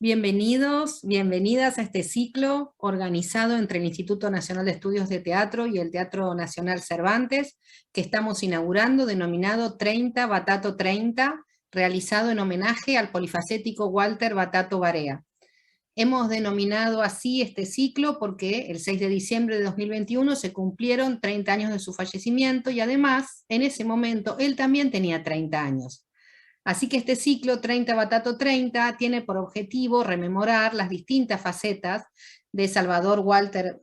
Bienvenidos, bienvenidas a este ciclo organizado entre el Instituto Nacional de Estudios de Teatro y el Teatro Nacional Cervantes, que estamos inaugurando, denominado 30 Batato 30, realizado en homenaje al polifacético Walter Batato Barea. Hemos denominado así este ciclo porque el 6 de diciembre de 2021 se cumplieron 30 años de su fallecimiento y además, en ese momento, él también tenía 30 años. Así que este ciclo 30 Batato 30 tiene por objetivo rememorar las distintas facetas de Salvador Walter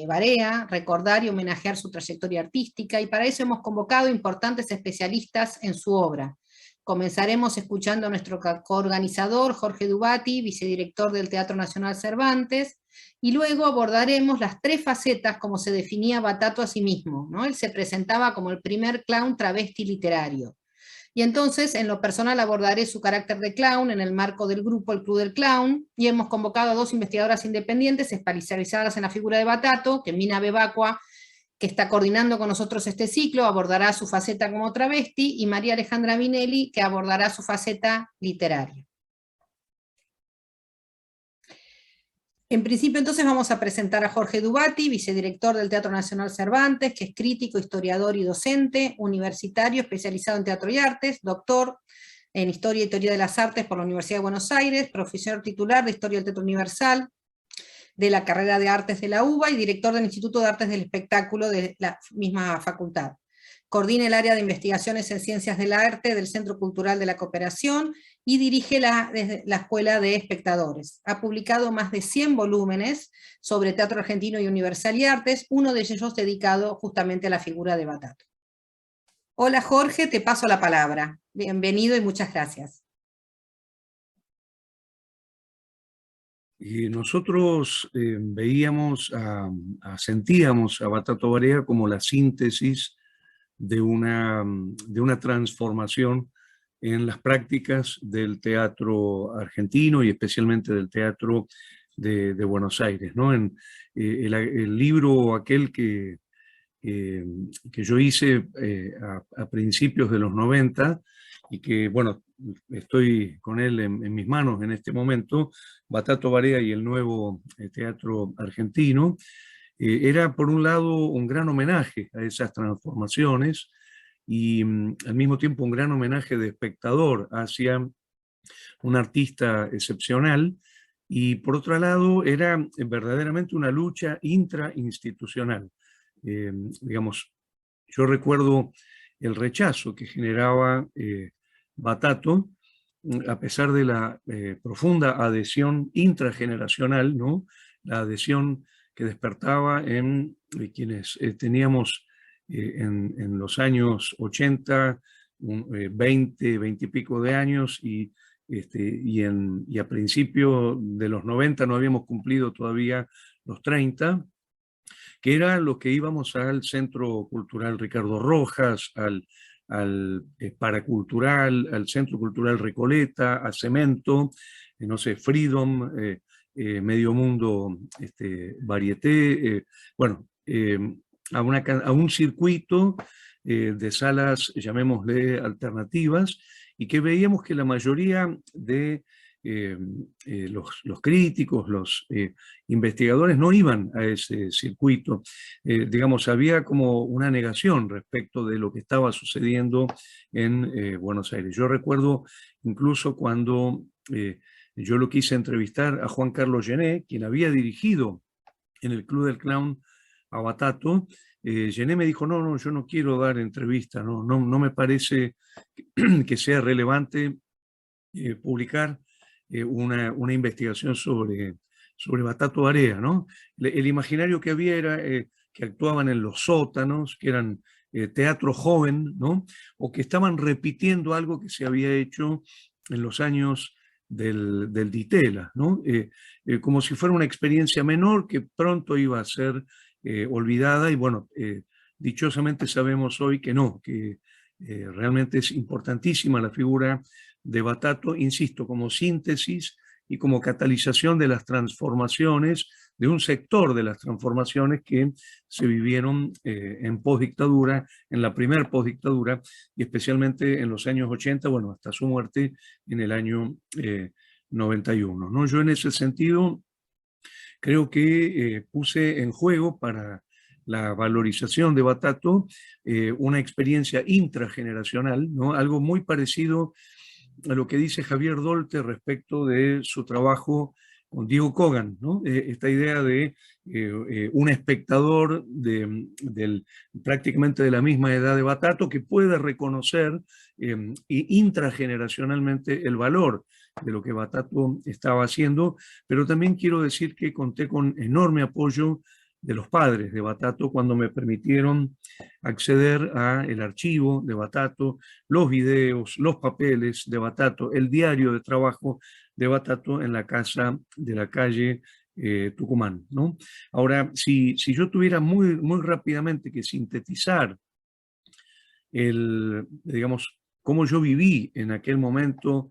Barea, recordar y homenajear su trayectoria artística, y para eso hemos convocado importantes especialistas en su obra. Comenzaremos escuchando a nuestro coorganizador, Jorge Dubati, vicedirector del Teatro Nacional Cervantes, y luego abordaremos las tres facetas como se definía Batato a sí mismo, ¿no? Él se presentaba como el primer clown travesti literario. Y entonces, en lo personal, abordaré su carácter de clown en el marco del grupo El Club del Clown, y hemos convocado a dos investigadoras independientes especializadas en la figura de Batato, que Mina Bebacua, que está coordinando con nosotros este ciclo, abordará su faceta como travesti, y María Alejandra Vinelli, que abordará su faceta literaria. En principio, entonces, vamos a presentar a Jorge Dubati, vicedirector del Teatro Nacional Cervantes, que es crítico, historiador y docente, universitario especializado en teatro y artes, doctor en Historia y Teoría de las Artes por la Universidad de Buenos Aires, profesor titular de Historia del Teatro Universal, de la carrera de Artes de la UBA y director del Instituto de Artes del Espectáculo de la misma facultad. Coordina el área de investigaciones en ciencias del arte del Centro Cultural de la Cooperación y dirige desde la Escuela de Espectadores. Ha publicado más de 100 volúmenes sobre teatro argentino y universal y artes, uno de ellos dedicado justamente a la figura de Batato. Hola Jorge, te paso la palabra. Bienvenido y muchas gracias. Y nosotros sentíamos a Batato Barea como la síntesis de una transformación en las prácticas del teatro argentino y especialmente del teatro de Buenos Aires, ¿no? El libro aquel que yo hice a principios de los 90 y que, bueno, estoy con él en mis manos en este momento, Batato Barea y el nuevo teatro argentino, era por un lado un gran homenaje a esas transformaciones y al mismo tiempo un gran homenaje de espectador hacia un artista excepcional, y por otro lado era verdaderamente una lucha intrainstitucional. Digamos, yo recuerdo el rechazo que generaba Batato, a pesar de la profunda adhesión intrageneracional, ¿no? La adhesión que despertaba en quienes teníamos en los años 80, 20, 20 y pico de años, y a principio de los 90 no habíamos cumplido todavía los 30, que era lo que íbamos al Centro Cultural Ricardo Rojas, al Paracultural, al Centro Cultural Recoleta, a Cemento, no sé, Freedom, Medio Mundo, Varieté, bueno, a un circuito de salas, llamémosle alternativas, y que veíamos que la mayoría de los críticos, los investigadores no iban a ese circuito. Digamos, había como una negación respecto de lo que estaba sucediendo en Buenos Aires. Yo recuerdo incluso cuando yo lo quise entrevistar a Juan Carlos Gené, quien había dirigido en el Club del Clown a Batato. Gené me dijo, no, yo no quiero dar entrevista, no me parece que sea relevante publicar una investigación sobre Batato Barea, ¿no? El imaginario que había era que actuaban en los sótanos, que eran teatro joven, ¿no? O que estaban repitiendo algo que se había hecho en los años del Ditela, ¿no? Como si fuera una experiencia menor que pronto iba a ser olvidada, y bueno, dichosamente sabemos hoy que no, que realmente es importantísima la figura de Batato, insisto, como síntesis y como catalización de las transformaciones, de un sector de las transformaciones que se vivieron en postdictadura, en la primer postdictadura, y especialmente en los años 80, bueno, hasta su muerte en el año 91, ¿no? Yo en ese sentido creo que puse en juego para la valorización de Batato una experiencia intrageneracional, ¿no? Algo muy parecido a lo que dice Javier Dolte respecto de su trabajo con Diego Kogan, ¿no? Esta idea de un espectador prácticamente de la misma edad de Batato que puede reconocer intrageneracionalmente el valor de lo que Batato estaba haciendo, pero también quiero decir que conté con enorme apoyo de los padres de Batato cuando me permitieron acceder al archivo de Batato, los videos, los papeles de Batato, el diario de trabajo de Batato en la casa de la calle Tucumán, ¿no? Ahora, si yo tuviera muy rápidamente que sintetizar digamos, cómo yo viví en aquel momento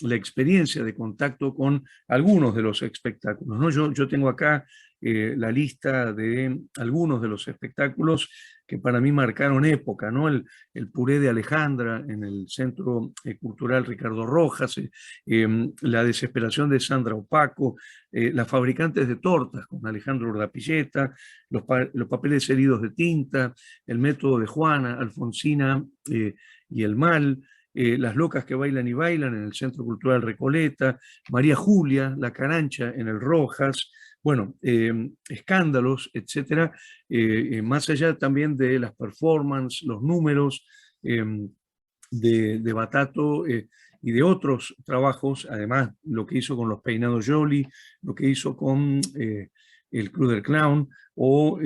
la experiencia de contacto con algunos de los espectáculos, ¿no? Yo tengo acá la lista de algunos de los espectáculos que para mí marcaron época, ¿no? El Puré de Alejandra en el Centro Cultural Ricardo Rojas, La Desesperación de Sandra Opaco, Las Fabricantes de Tortas con Alejandro Urdapilleta, los Papeles Heridos de Tinta, El Método de Juana, Alfonsina y el Mal, Las Locas que Bailan y Bailan en el Centro Cultural Recoleta, María Julia, La Carancha en el Rojas, bueno, escándalos, etcétera, más allá también de las performances, los números de Batato y de otros trabajos, además lo que hizo con los Peinados Jolie, lo que hizo con el Club del Clown, o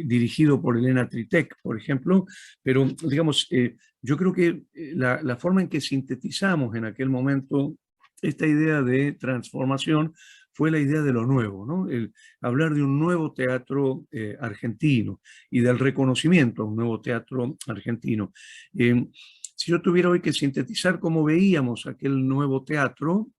dirigido por Elena Tritek, por ejemplo, pero digamos, yo creo que la forma en que sintetizamos en aquel momento esta idea de transformación fue la idea de lo nuevo, ¿no? Hablar de un nuevo teatro argentino y del reconocimiento a un nuevo teatro argentino. Si yo tuviera hoy que sintetizar cómo veíamos aquel nuevo teatro,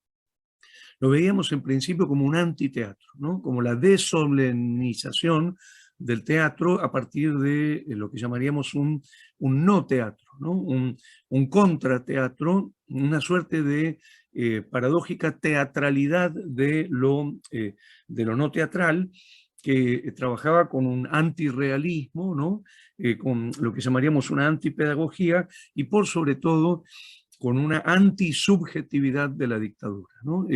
lo veíamos en principio como un antiteatro, ¿no? Como la desolenización del teatro a partir de lo que llamaríamos un no teatro, ¿no? Un contrateatro, una suerte de paradójica teatralidad de lo no teatral, que trabajaba con un antirrealismo, ¿no? Con lo que llamaríamos una antipedagogía y por sobre todo con una antisubjetividad de la dictadura, ¿no?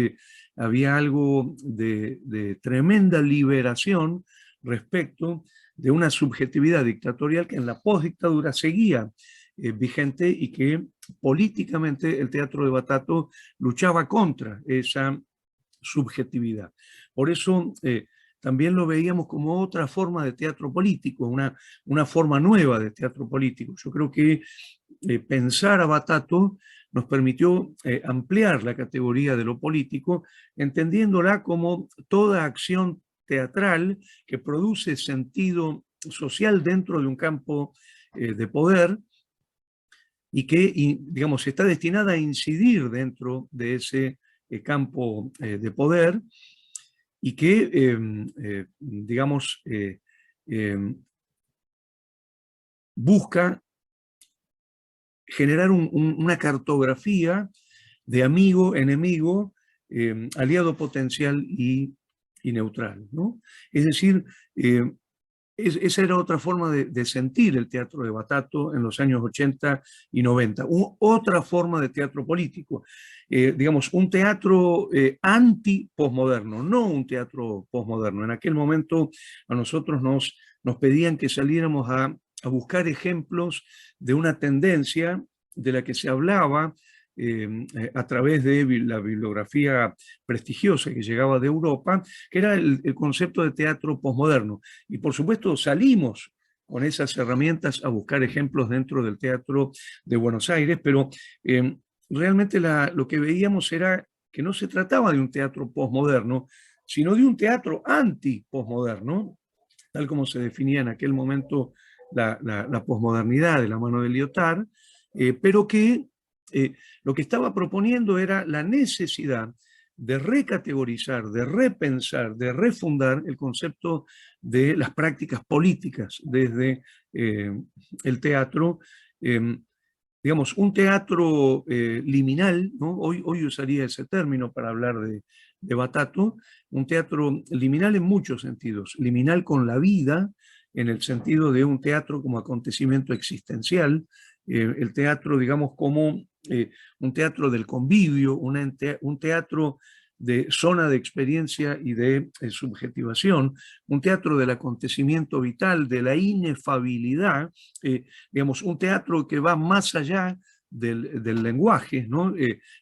Había algo de tremenda liberación respecto de una subjetividad dictatorial que en la postdictadura seguía vigente y que políticamente el teatro de Batato luchaba contra esa subjetividad. Por eso también lo veíamos como otra forma de teatro político, una forma nueva de teatro político. Yo creo que pensar a Batato nos permitió ampliar la categoría de lo político, entendiéndola como toda acción teatral que produce sentido social dentro de un campo de poder y que, digamos, está destinada a incidir dentro de ese campo de poder y que, digamos, busca generar una cartografía de amigo, enemigo, aliado potencial y neutral, ¿no? Es decir, esa era otra forma de sentir el teatro de Batato en los años 80 y 90. Otra forma de teatro político. Digamos, un teatro anti-posmoderno, no un teatro posmoderno. En aquel momento a nosotros nos pedían que saliéramos a buscar ejemplos de una tendencia de la que se hablaba a través de la bibliografía prestigiosa que llegaba de Europa, que era el concepto de teatro posmoderno. Y por supuesto salimos con esas herramientas a buscar ejemplos dentro del teatro de Buenos Aires, pero realmente lo que veíamos era que no se trataba de un teatro posmoderno, sino de un teatro anti-posmoderno, tal como se definía en aquel momento la posmodernidad de la mano de Lyotard, pero que lo que estaba proponiendo era la necesidad de recategorizar, de repensar, de refundar el concepto de las prácticas políticas desde el teatro, digamos, un teatro liminal, ¿no? Hoy usaría ese término para hablar de Batato, un teatro liminal en muchos sentidos, liminal con la vida, en el sentido de un teatro como acontecimiento existencial, el teatro, digamos, como un teatro del convivio, un teatro de zona de experiencia y de subjetivación, un teatro del acontecimiento vital, de la inefabilidad, digamos, un teatro que va más allá del lenguaje, ¿no?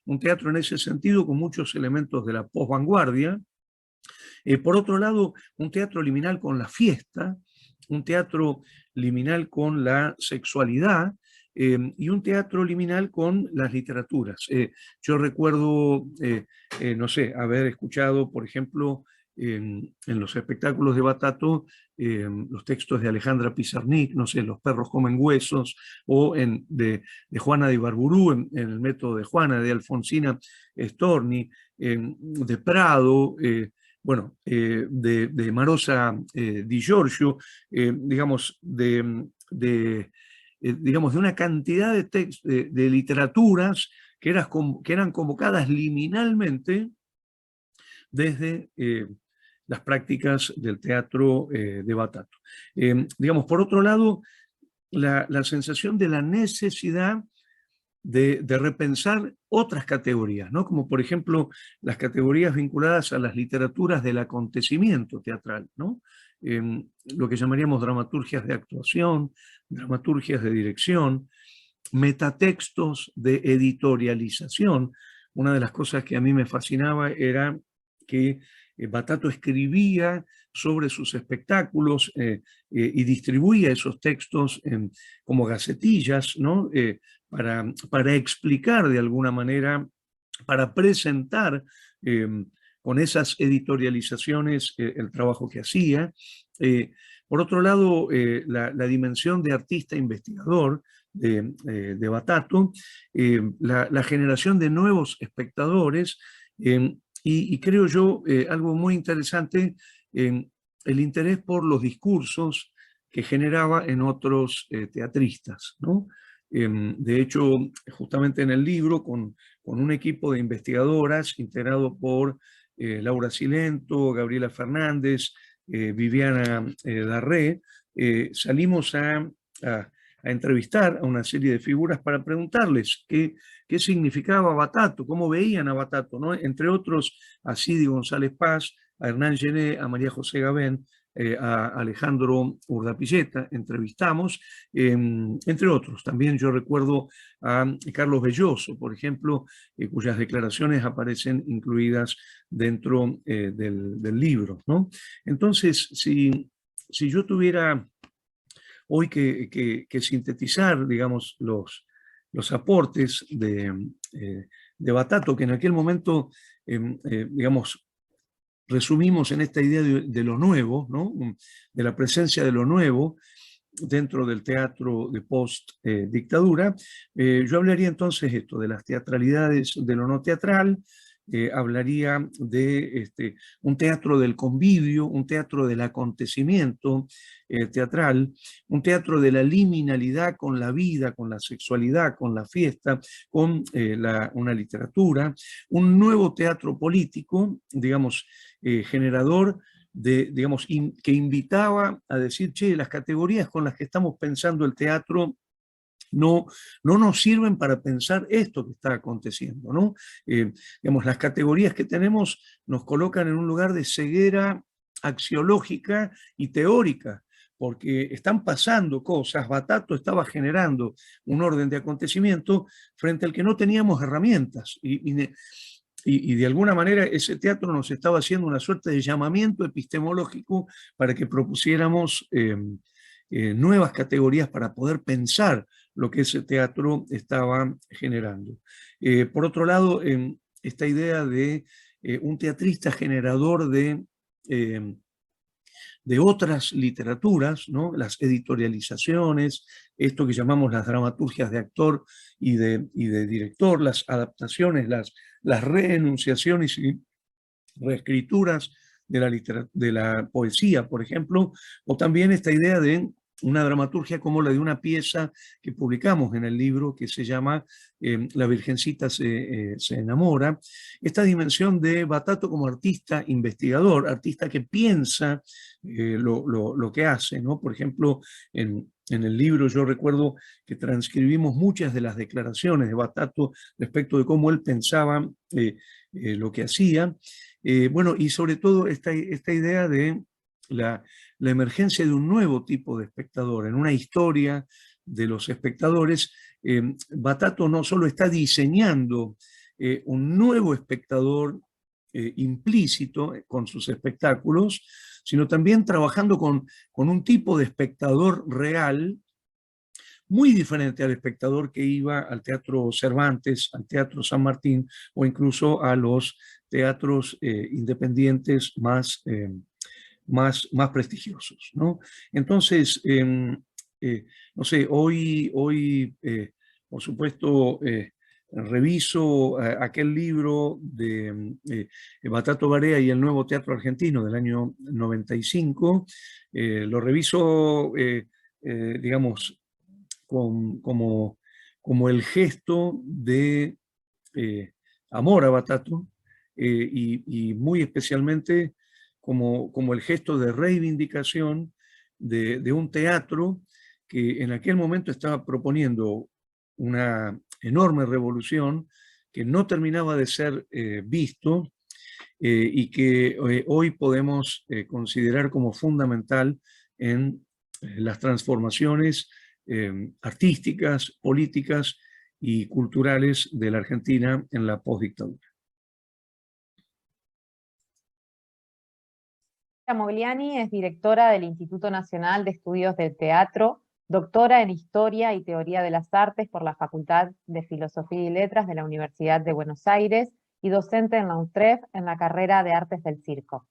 Un teatro en ese sentido con muchos elementos de la posvanguardia. Por otro lado, un teatro liminal con la fiesta, un teatro liminal con la sexualidad, y un teatro liminal con las literaturas. Yo recuerdo, no sé, haber escuchado, por ejemplo, en los espectáculos de Batato, los textos de Alejandra Pizarnik, no sé, Los perros comen huesos, o de Juana de Ibarburu, en El método de Juana, de Alfonsina Storni, de Prado, bueno, de Marosa Di Giorgio, digamos, digamos, de una cantidad de literaturas que eran convocadas liminalmente desde las prácticas del teatro de Batato. Digamos, por otro lado, la sensación de la necesidad de repensar otras categorías, ¿no? Como por ejemplo las categorías vinculadas a las literaturas del acontecimiento teatral, ¿no? Lo que llamaríamos dramaturgias de actuación, dramaturgias de dirección, metatextos de editorialización. Una de las cosas que a mí me fascinaba era que Batato escribía sobre sus espectáculos y distribuía esos textos como gacetillas, ¿no? Para explicar de alguna manera, para presentar con esas editorializaciones el trabajo que hacía. Por otro lado, la dimensión de artista investigador de Batato, la generación de nuevos espectadores, y creo yo algo muy interesante, el interés por los discursos que generaba en otros teatristas, ¿no? De hecho, justamente en el libro, con un equipo de investigadoras integrado por Laura Silento, Gabriela Fernández, Viviana Darré, salimos a entrevistar a una serie de figuras para preguntarles qué significaba Batato, cómo veían a Batato, ¿no? Entre otros a Sidi González Paz, a Hernán Gené, a María José Gabén, a Alejandro Urdapilleta, entrevistamos, entre otros. También yo recuerdo a Carlos Belloso, por ejemplo, cuyas declaraciones aparecen incluidas dentro del libro, ¿no? Entonces, si yo tuviera hoy que sintetizar, digamos, los aportes de Batato, que en aquel momento, digamos, resumimos en esta idea de lo nuevo, ¿no? De la presencia de lo nuevo dentro del teatro de post-dictadura. Yo hablaría entonces esto, de las teatralidades de lo no teatral, hablaría de un teatro del convivio, un teatro del acontecimiento teatral, un teatro de la liminalidad con la vida, con la sexualidad, con la fiesta, con una literatura, un nuevo teatro político, digamos, generador digamos, que invitaba a decir, che, las categorías con las que estamos pensando el teatro no nos sirven para pensar esto que está aconteciendo, ¿no? Digamos, las categorías que tenemos nos colocan en un lugar de ceguera axiológica y teórica, porque están pasando cosas. Batato estaba generando un orden de acontecimiento frente al que no teníamos herramientas, y de alguna manera ese teatro nos estaba haciendo una suerte de llamamiento epistemológico para que propusiéramos nuevas categorías para poder pensar lo que ese teatro estaba generando. Por otro lado, esta idea de un teatrista generador de otras literaturas, ¿no? Las editorializaciones, esto que llamamos las dramaturgias de actor y de director, las adaptaciones, las reenunciaciones y reescrituras de la poesía, por ejemplo, o también esta idea de una dramaturgia como la de una pieza que publicamos en el libro que se llama La Virgencita se enamora. Esta dimensión de Batato como artista investigador, artista que piensa lo que hace, ¿no? Por ejemplo, en el libro yo recuerdo que transcribimos muchas de las declaraciones de Batato respecto de cómo él pensaba lo que hacía. Bueno, y sobre todo esta idea de la emergencia de un nuevo tipo de espectador. En una historia de los espectadores, Batato no solo está diseñando un nuevo espectador implícito con sus espectáculos, sino también trabajando con un tipo de espectador real muy diferente al espectador que iba al Teatro Cervantes, al Teatro San Martín o incluso a los teatros independientes más prestigiosos, ¿no? Entonces, no sé, hoy por supuesto, reviso aquel libro de Batato Barea y el Nuevo Teatro Argentino del año 95, lo reviso, digamos, como el gesto de amor a Batato y muy especialmente como el gesto de reivindicación de un teatro que en aquel momento estaba proponiendo una enorme revolución que no terminaba de ser visto y que hoy podemos considerar como fundamental en las transformaciones artísticas, políticas y culturales de la Argentina en la postdictadura. Mogliani es directora del Instituto Nacional de Estudios del Teatro, doctora en Historia y Teoría de las Artes por la Facultad de Filosofía y Letras de la Universidad de Buenos Aires y docente en la UNTREF en la carrera de Artes del Circo.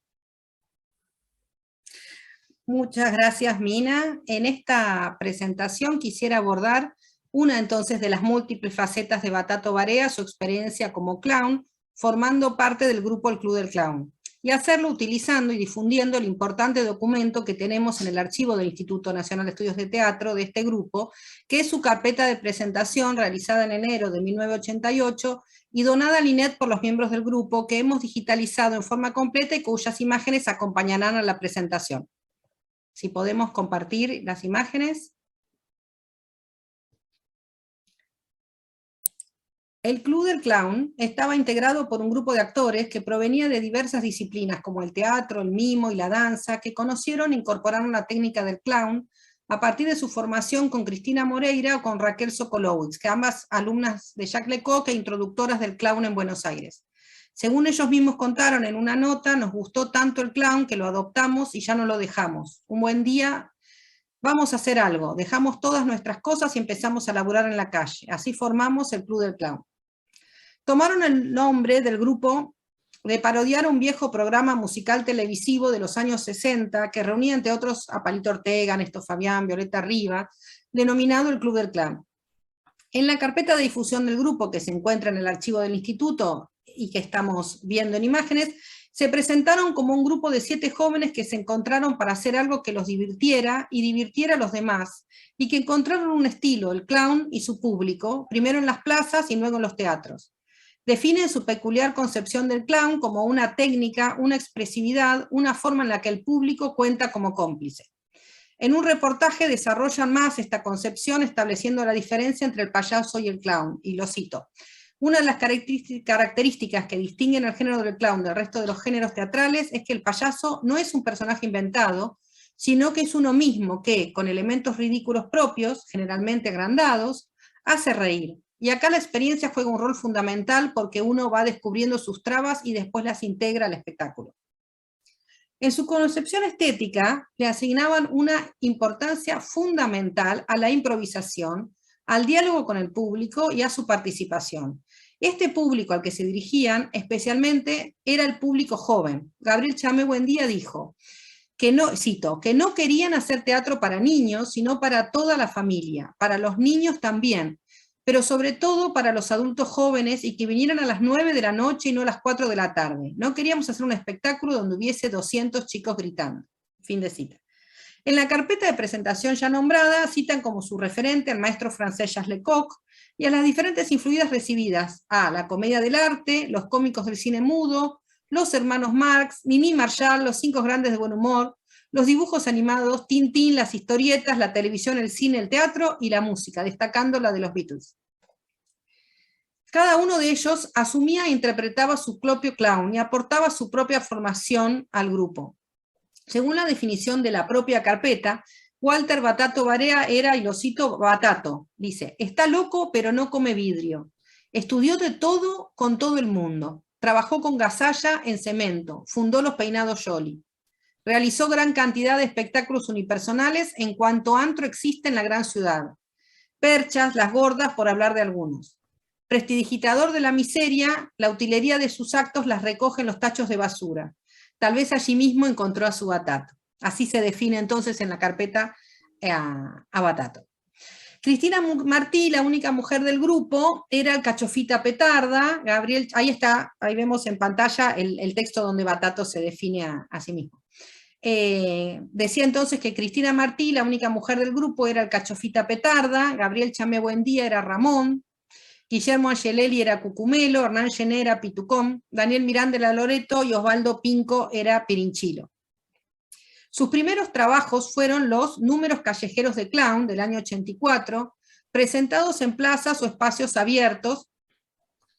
Muchas gracias, Mina. En esta presentación quisiera abordar una entonces de las múltiples facetas de Batato Barea, su experiencia como clown, formando parte del grupo El Club del Clown, y hacerlo utilizando y difundiendo el importante documento que tenemos en el archivo del Instituto Nacional de Estudios de Teatro de este grupo, que es su carpeta de presentación realizada en enero de 1988 y donada al INET por los miembros del grupo, que hemos digitalizado en forma completa y cuyas imágenes acompañarán a la presentación. Si podemos compartir las imágenes. El Club del Clown estaba integrado por un grupo de actores que provenía de diversas disciplinas como el teatro, el mimo y la danza, que conocieron e incorporaron la técnica del clown a partir de su formación con Cristina Moreira o con Raquel Sokolowitz, que ambas alumnas de Jacques Lecoq e introductoras del clown en Buenos Aires. Según ellos mismos contaron en una nota, nos gustó tanto el clown que lo adoptamos y ya no lo dejamos. Un buen día, vamos a hacer algo, dejamos todas nuestras cosas y empezamos a laburar en la calle. Así formamos el Club del Clown. Tomaron el nombre del grupo de parodiar un viejo programa musical televisivo de los años 60 que reunía entre otros a Palito Ortega, Néstor Fabián, Violeta Riva, denominado el Club del Clown. En la carpeta de difusión del grupo que se encuentra en el archivo del instituto y que estamos viendo en imágenes, se presentaron como un grupo de 7 jóvenes que se encontraron para hacer algo que los divirtiera y divirtiera a los demás, y que encontraron un estilo, el clown y su público, primero en las plazas y luego en los teatros. Definen su peculiar concepción del clown como una técnica, una expresividad, una forma en la que el público cuenta como cómplice. En un reportaje desarrollan más esta concepción estableciendo la diferencia entre el payaso y el clown, y lo cito. Una de las características que distinguen al género del clown del resto de los géneros teatrales es que el payaso no es un personaje inventado, sino que es uno mismo que, con elementos ridículos propios, generalmente agrandados, hace reír. Y acá la experiencia juega un rol fundamental porque uno va descubriendo sus trabas y después las integra al espectáculo. En su concepción estética le asignaban una importancia fundamental a la improvisación, al diálogo con el público y a su participación. Este público al que se dirigían especialmente era el público joven. Gabriel Chamé Buendía dijo que no, cito, que no querían hacer teatro para niños, sino para toda la familia, para los niños también, pero sobre todo para los adultos jóvenes y que vinieran a las 9 de la noche y no a las 4 de la tarde. No queríamos hacer un espectáculo donde hubiese 200 chicos gritando. Fin de cita. En la carpeta de presentación ya nombrada citan como su referente al maestro francés Jacques Lecoq y a las diferentes influidas recibidas a la comedia del arte, los cómicos del cine mudo, los hermanos Marx, Mimi Marshall, los 5 grandes de buen humor, los dibujos animados, Tintín, las historietas, la televisión, el cine, el teatro y la música, destacando la de los Beatles. Cada uno de ellos asumía e interpretaba su propio clown y aportaba su propia formación al grupo. Según la definición de la propia carpeta, Walter Batato Barea era, y lo cito, Batato, dice, está loco pero no come vidrio. Estudió de todo con todo el mundo. Trabajó con Gasalla en cemento. Fundó los peinados Jolie. Realizó gran cantidad de espectáculos unipersonales en cuanto antro existe en la gran ciudad. Perchas, Las Gordas, por hablar de algunos. Prestidigitador de la miseria, la utilería de sus actos las recoge en los tachos de basura. Tal vez allí mismo encontró a su Batato. Así se define entonces en la carpeta a Batato. Cristina Martí, la única mujer del grupo, era Cachofita Petarda. Gabriel, ahí está, ahí vemos en pantalla el texto donde Batato se define a sí mismo. Decía entonces que Cristina Martí, la única mujer del grupo, era el Cachofita Petarda. Gabriel Chamé Buendía era Ramón. Guillermo Angelelli era Cucumelo, Hernán Gené era Pitucón, Daniel Miranda era Loreto y Osvaldo Pinco era Pirinchilo. Sus primeros trabajos fueron los Números Callejeros de Clown del año 84, presentados en plazas o espacios abiertos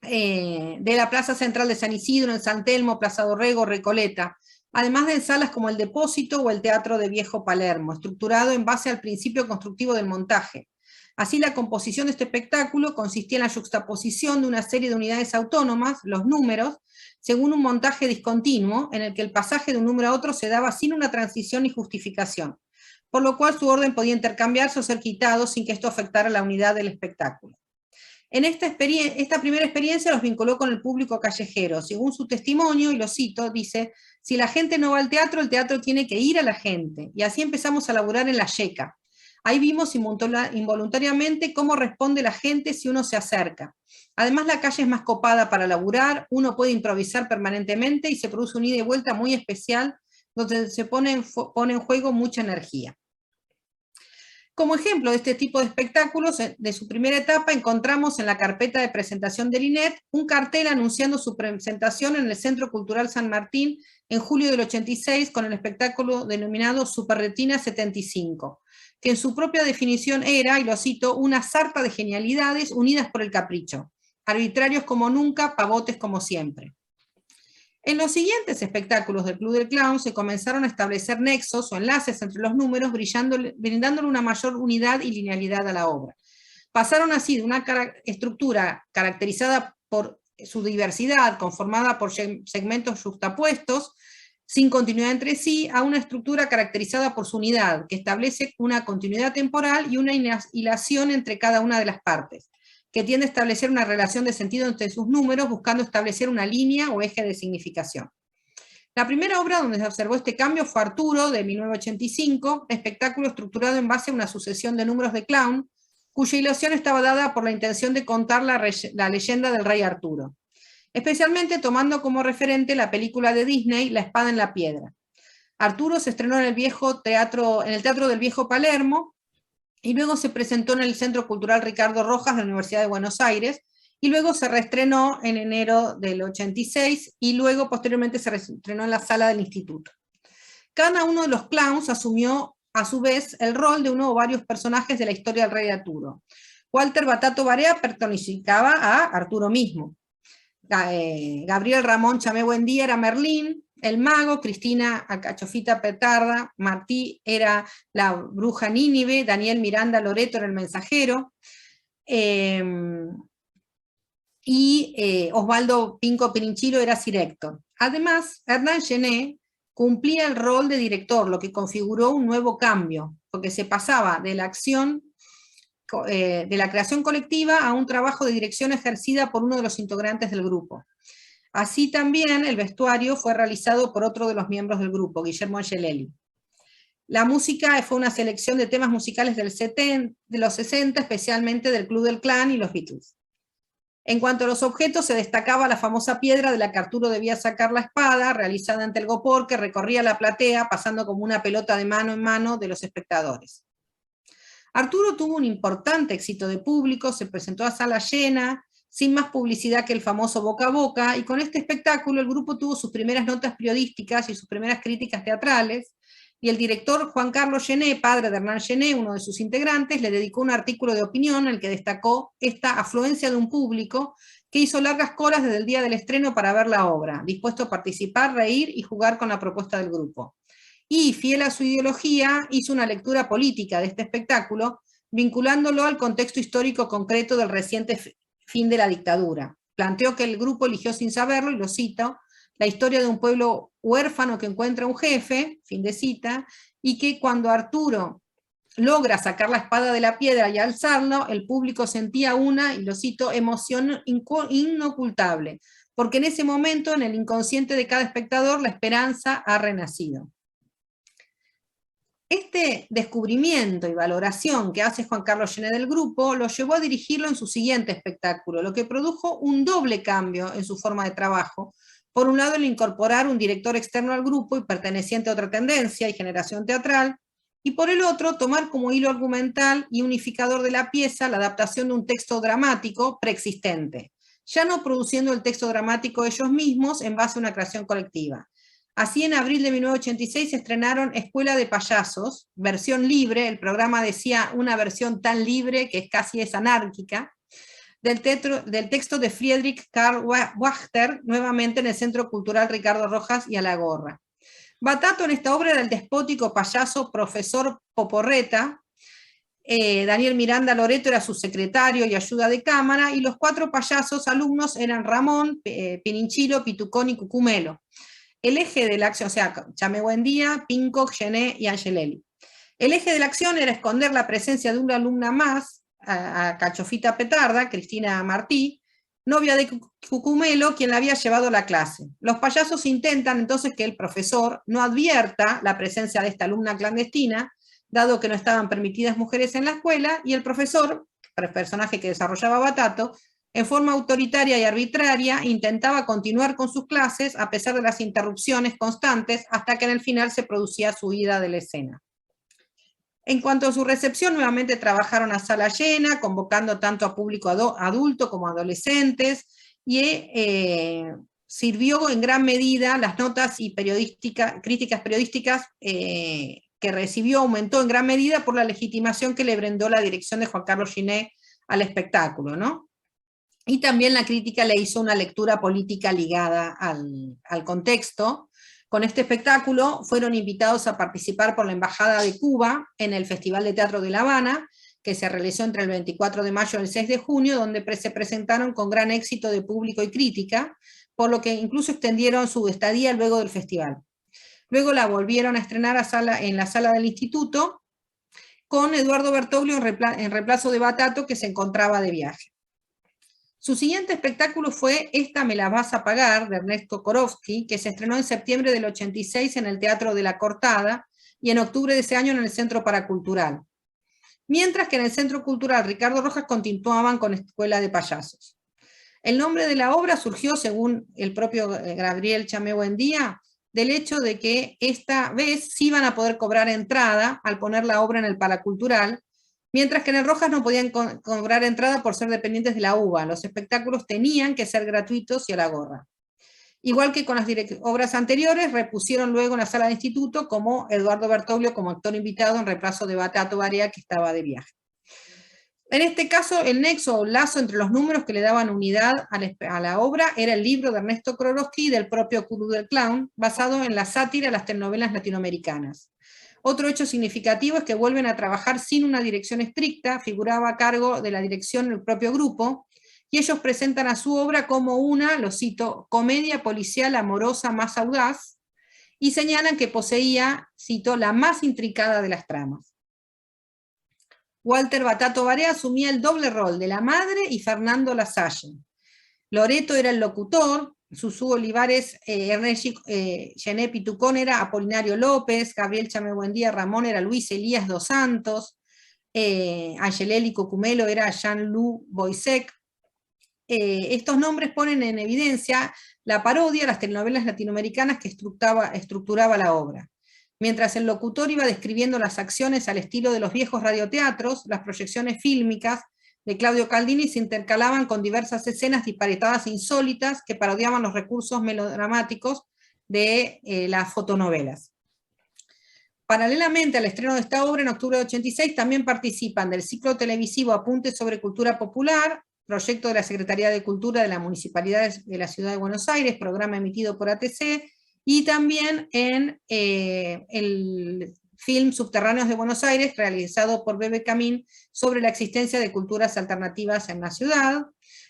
de la Plaza Central de San Isidro, en San Telmo, Plaza Dorrego, Recoleta, además de en salas como el Depósito o el Teatro de Viejo Palermo, estructurado en base al principio constructivo del montaje. Así, la composición de este espectáculo consistía en la yuxtaposición de una serie de unidades autónomas, los números, según un montaje discontinuo, en el que el pasaje de un número a otro se daba sin una transición ni justificación, por lo cual su orden podía intercambiarse o ser quitado sin que esto afectara la unidad del espectáculo. En esta primera experiencia los vinculó con el público callejero. Según su testimonio, y lo cito, dice, si la gente no va al teatro, el teatro tiene que ir a la gente. Y así empezamos a laburar en la yeca. Ahí vimos involuntariamente cómo responde la gente si uno se acerca. Además, la calle es más copada para laburar, uno puede improvisar permanentemente y se produce una ida y vuelta muy especial donde se pone en juego mucha energía. Como ejemplo de este tipo de espectáculos, de su primera etapa, encontramos en la carpeta de presentación del INET un cartel anunciando su presentación en el Centro Cultural San Martín en julio del 86 con el espectáculo denominado Superretina 75. Que en su propia definición era, y lo cito, una sarta de genialidades unidas por el capricho, arbitrarios como nunca, pavotes como siempre. En los siguientes espectáculos del Club del Clown se comenzaron a establecer nexos o enlaces entre los números, brindándole una mayor unidad y linealidad a la obra. Pasaron así de una estructura caracterizada por su diversidad, conformada por segmentos juxtapuestos, sin continuidad entre sí, a una estructura caracterizada por su unidad, que establece una continuidad temporal y una hilación entre cada una de las partes, que tiende a establecer una relación de sentido entre sus números, buscando establecer una línea o eje de significación. La primera obra donde se observó este cambio fue Arturo, de 1985, espectáculo estructurado en base a una sucesión de números de clown, cuya hilación estaba dada por la intención de contar la leyenda del rey Arturo, especialmente tomando como referente la película de Disney, La espada en la piedra. Arturo se estrenó en el Teatro del Viejo Palermo, y luego se presentó en el Centro Cultural Ricardo Rojas de la Universidad de Buenos Aires, y luego se reestrenó en enero del 86, y luego posteriormente se reestrenó en la sala del instituto. Cada uno de los clowns asumió a su vez el rol de uno o varios personajes de la historia del rey Arturo. Walter Batato Barea personificaba a Arturo mismo. Gabriel Ramón Chamé Buendía era Merlín, el mago, Cristina Cachofita Petarda, Martí era la bruja Nínive, Daniel Miranda Loreto era el mensajero, y Osvaldo Pinco Pirinchilo era Sir Héctor. Además, Hernán Gené cumplía el rol de director, lo que configuró un nuevo cambio, porque se pasaba de la creación colectiva a un trabajo de dirección ejercida por uno de los integrantes del grupo. Así también el vestuario fue realizado por otro de los miembros del grupo, Guillermo Angelelli. La música fue una selección de temas musicales de los 60, especialmente del Club del Clan y los Beatles. En cuanto a los objetos, se destacaba la famosa piedra de la que Arturo debía sacar la espada, realizada ante el Gopor, que recorría la platea, pasando como una pelota de mano en mano de los espectadores. Arturo tuvo un importante éxito de público, se presentó a sala llena, sin más publicidad que el famoso boca a boca, y con este espectáculo el grupo tuvo sus primeras notas periodísticas y sus primeras críticas teatrales, y el director Juan Carlos Gené, padre de Hernán Gené, uno de sus integrantes, le dedicó un artículo de opinión en el que destacó esta afluencia de un público que hizo largas colas desde el día del estreno para ver la obra, dispuesto a participar, reír y jugar con la propuesta del grupo. Y, fiel a su ideología, hizo una lectura política de este espectáculo, vinculándolo al contexto histórico concreto del reciente fin de la dictadura. Planteó que el grupo eligió sin saberlo, y lo cito, la historia de un pueblo huérfano que encuentra un jefe, fin de cita, y que cuando Arturo logra sacar la espada de la piedra y alzarlo, el público sentía una, y lo cito, emoción inocultable, porque en ese momento, en el inconsciente de cada espectador, la esperanza ha renacido. Este descubrimiento y valoración que hace Juan Carlos Gené del grupo lo llevó a dirigirlo en su siguiente espectáculo, lo que produjo un doble cambio en su forma de trabajo. Por un lado, el incorporar un director externo al grupo y perteneciente a otra tendencia y generación teatral, y por el otro, tomar como hilo argumental y unificador de la pieza la adaptación de un texto dramático preexistente, ya no produciendo el texto dramático ellos mismos en base a una creación colectiva. Así, en abril de 1986 se estrenaron Escuela de Payasos, versión libre, el programa decía una versión tan libre que casi es anárquica, del texto de Friedrich Karl Wachter, nuevamente en el Centro Cultural Ricardo Rojas y Alagorra. Batato en esta obra era el despótico payaso profesor Poporreta, Daniel Miranda Loreto era su secretario y ayuda de cámara, y los 4 payasos alumnos eran Ramón, Pininchilo, Pitucón y Cucumelo. El eje de la acción, o sea, Chamebuendía, Pinco, Gené y Angelelli. El eje de la acción era esconder la presencia de una alumna más, a Cachofita Petarda, Cristina Martí, novia de Cucumelo, quien la había llevado a la clase. Los payasos intentan entonces que el profesor no advierta la presencia de esta alumna clandestina, dado que no estaban permitidas mujeres en la escuela, y el profesor, el personaje que desarrollaba Batato, en forma autoritaria y arbitraria, intentaba continuar con sus clases a pesar de las interrupciones constantes, hasta que en el final se producía su huida de la escena. En cuanto a su recepción, nuevamente trabajaron a sala llena, convocando tanto a público adulto como a adolescentes, y sirvió en gran medida las notas y críticas periodísticas que recibió, aumentó en gran medida por la legitimación que le brindó la dirección de Juan Carlos Gené al espectáculo, ¿no? Y también la crítica le hizo una lectura política ligada al contexto. Con este espectáculo fueron invitados a participar por la Embajada de Cuba en el Festival de Teatro de La Habana, que se realizó entre el 24 de mayo y el 6 de junio, donde se presentaron con gran éxito de público y crítica, por lo que incluso extendieron su estadía luego del festival. Luego la volvieron a estrenar en la sala del instituto, con Eduardo Bertoglio en reemplazo de Batato, que se encontraba de viaje. Su siguiente espectáculo fue Esta me la vas a pagar, de Ernesto Korowski, que se estrenó en septiembre del 86 en el Teatro de la Cortada y en octubre de ese año en el Centro Paracultural. Mientras que en el Centro Cultural Ricardo Rojas continuaban con Escuela de Payasos. El nombre de la obra surgió, según el propio Gabriel Chamebuendía, del hecho de que esta vez sí iban a poder cobrar entrada al poner la obra en el Paracultural, mientras que en el Rojas no podían cobrar entrada por ser dependientes de la UBA. Los espectáculos tenían que ser gratuitos y a la gorra. Igual que con las obras anteriores, repusieron luego en la sala de instituto como Eduardo Bertoglio como actor invitado en reemplazo de Batato Barea, que estaba de viaje. En este caso, el nexo o lazo entre los números que le daban unidad a la obra era el libro de Ernesto Korowski y del propio Club del Clown, basado en la sátira a las telenovelas latinoamericanas. Otro hecho significativo es que vuelven a trabajar sin una dirección estricta, figuraba a cargo de la dirección el propio grupo, y ellos presentan a su obra como una, lo cito, comedia policial amorosa más audaz, y señalan que poseía, cito, la más intricada de las tramas. Walter Batato Barea asumía el doble rol de la madre y Fernando Lasalle. Loreto era el locutor, Susú Olivares, Gené Pitucón era Apolinario López, Gabriel Chamebuendía Ramón era Luis Elías dos Santos, Angelelli Cucumelo era Jean-Loup Boisec, estos nombres ponen en evidencia la parodia a las telenovelas latinoamericanas que estructuraba la obra. Mientras el locutor iba describiendo las acciones al estilo de los viejos radioteatros, las proyecciones fílmicas de Claudio Caldini se intercalaban con diversas escenas disparatadas e insólitas que parodiaban los recursos melodramáticos de las fotonovelas. Paralelamente al estreno de esta obra, en octubre de 86, también participan del ciclo televisivo Apuntes sobre Cultura Popular, proyecto de la Secretaría de Cultura de la Municipalidad de la Ciudad de Buenos Aires, programa emitido por ATC, y también en el film Subterráneos de Buenos Aires, realizado por Bebe Camín, sobre la existencia de culturas alternativas en la ciudad.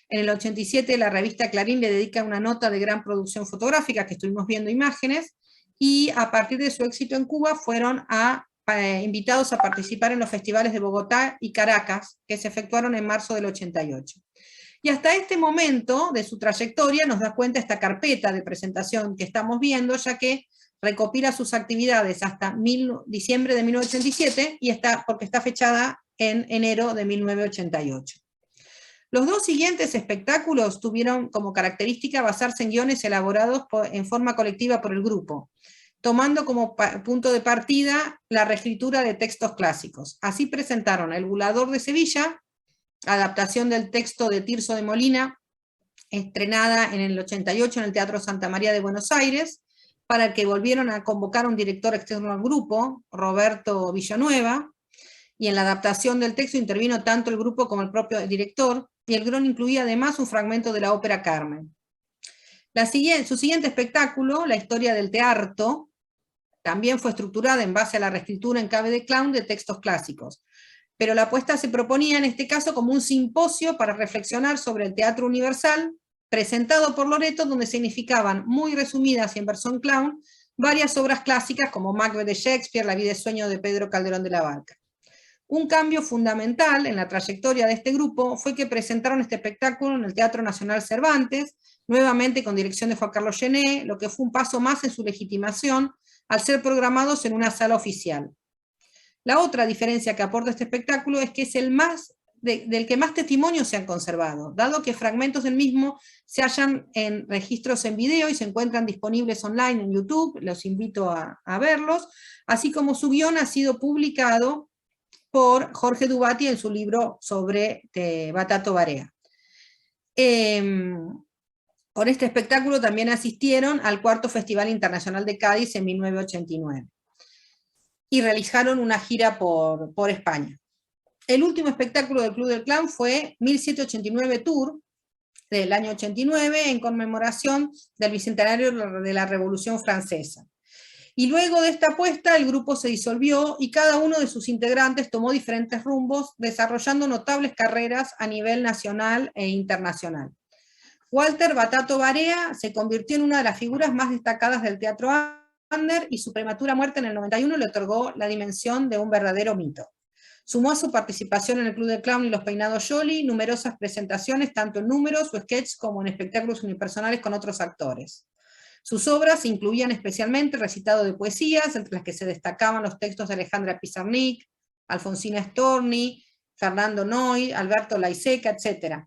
En el 87 la revista Clarín le dedica una nota de gran producción fotográfica, que estuvimos viendo imágenes, y a partir de su éxito en Cuba fueron invitados a participar en los festivales de Bogotá y Caracas, que se efectuaron en marzo del 88. Y hasta este momento de su trayectoria nos da cuenta esta carpeta de presentación que estamos viendo, ya que recopila sus actividades hasta diciembre de 1987, porque está fechada en enero de 1988. Los dos siguientes espectáculos tuvieron como característica basarse en guiones elaborados en forma colectiva por el grupo, tomando como punto de partida la reescritura de textos clásicos. Así presentaron El Bulador de Sevilla, adaptación del texto de Tirso de Molina, estrenada en el 88 en el Teatro Santa María de Buenos Aires, para el que volvieron a convocar a un director externo al grupo, Roberto Villanueva, y en la adaptación del texto intervino tanto el grupo como el propio director, y el guion incluía además un fragmento de la ópera Carmen. Su siguiente espectáculo, La Historia del Teatro, también fue estructurada en base a la reescritura en clave de clown de textos clásicos, pero la apuesta se proponía en este caso como un simposio para reflexionar sobre el teatro universal, presentado por Loreto, donde significaban, muy resumidas y en versión clown, varias obras clásicas como Macbeth de Shakespeare, La vida y sueño de Pedro Calderón de la Barca. Un cambio fundamental en la trayectoria de este grupo fue que presentaron este espectáculo en el Teatro Nacional Cervantes, nuevamente con dirección de Juan Carlos Gené, lo que fue un paso más en su legitimación al ser programados en una sala oficial. La otra diferencia que aporta este espectáculo es que es del que más testimonios se han conservado, dado que fragmentos del mismo se hallan en registros en video y se encuentran disponibles online en YouTube, los invito a verlos, así como su guión ha sido publicado por Jorge Dubati en su libro sobre Batato Barea. Con este espectáculo también asistieron al cuarto Festival Internacional de Cádiz en 1989 y realizaron una gira por España. El último espectáculo del Club del Clown fue 1789 Tour, del año 89, en conmemoración del bicentenario de la Revolución Francesa. Y luego de esta apuesta, el grupo se disolvió y cada uno de sus integrantes tomó diferentes rumbos, desarrollando notables carreras a nivel nacional e internacional. Walter Batato Barea se convirtió en una de las figuras más destacadas del teatro under, y su prematura muerte en el 91 le otorgó la dimensión de un verdadero mito. Sumó a su participación en el Club del Clown y los Peinados Jolie numerosas presentaciones, tanto en números o sketches como en espectáculos unipersonales con otros actores. Sus obras incluían especialmente recitado de poesías, entre las que se destacaban los textos de Alejandra Pizarnik, Alfonsina Storni, Fernando Noy, Alberto Laiseca, etc.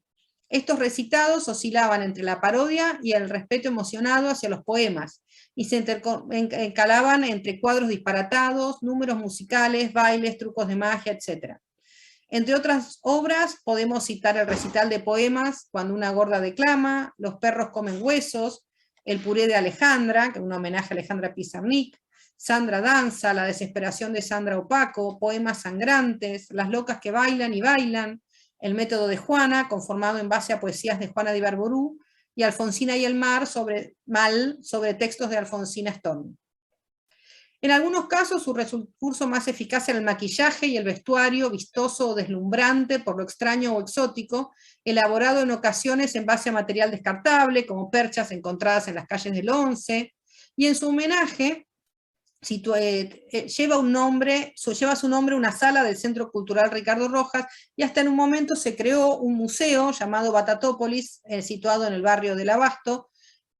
Estos recitados oscilaban entre la parodia y el respeto emocionado hacia los poemas, y se encalaban entre cuadros disparatados, números musicales, bailes, trucos de magia, etc. Entre otras obras podemos citar el recital de poemas Cuando una gorda declama, Los perros comen huesos, El puré de Alejandra, que es un homenaje a Alejandra Pizarnik, Sandra danza, La desesperación de Sandra Opaco, Poemas sangrantes, Las locas que bailan y bailan, El método de Juana, conformado en base a poesías de Juana de Ibarború, y Alfonsina y el mar sobre textos de Alfonsina Storni. En algunos casos su recurso más eficaz era el maquillaje y el vestuario, vistoso o deslumbrante por lo extraño o exótico, elaborado en ocasiones en base a material descartable, como perchas encontradas en las calles del Once, y en su homenaje lleva su nombre una sala del Centro Cultural Ricardo Rojas, y hasta en un momento se creó un museo llamado Batatópolis, situado en el barrio del Abasto,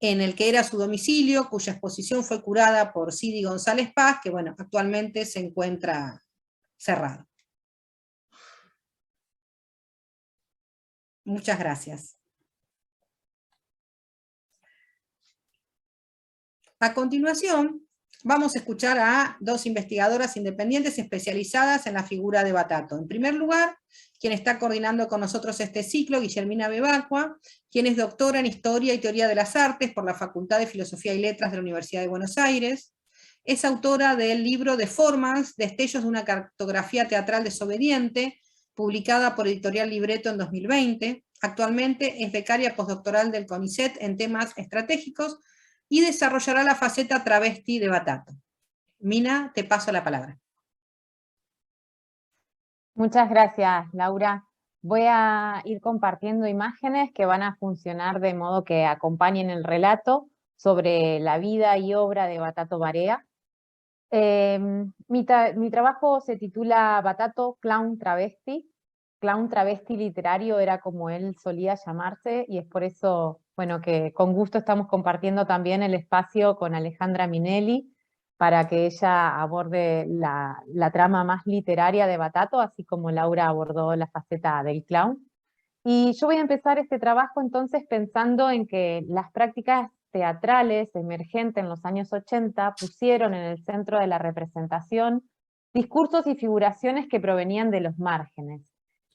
en el que era su domicilio, cuya exposición fue curada por Sidi González Paz, que bueno, actualmente se encuentra cerrado. Muchas gracias. A continuación, vamos a escuchar a dos investigadoras independientes especializadas en la figura de Batato. En primer lugar, quien está coordinando con nosotros este ciclo, Guillermina Bebacqua, quien es doctora en Historia y Teoría de las Artes por la Facultad de Filosofía y Letras de la Universidad de Buenos Aires. Es autora del libro De Formas, Destellos de una cartografía teatral desobediente, publicada por Editorial Libreto en 2020. Actualmente es becaria postdoctoral del CONICET en temas estratégicos y desarrollará la faceta travesti de Batato. Mina, te paso la palabra. Muchas gracias, Laura. Voy a ir compartiendo imágenes que van a funcionar de modo que acompañen el relato sobre la vida y obra de Batato Barea. Mi trabajo se titula Batato, clown travesti. Clown travesti literario era como él solía llamarse, y es por eso, bueno, que con gusto estamos compartiendo también el espacio con Alejandra Minelli, para que ella aborde la trama más literaria de Batato, así como Laura abordó la faceta del clown. Y yo voy a empezar este trabajo entonces pensando en que las prácticas teatrales emergentes en los años 80 pusieron en el centro de la representación discursos y figuraciones que provenían de los márgenes.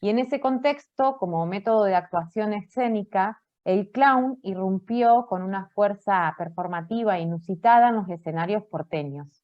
Y en ese contexto, como método de actuación escénica, el clown irrumpió con una fuerza performativa inusitada en los escenarios porteños.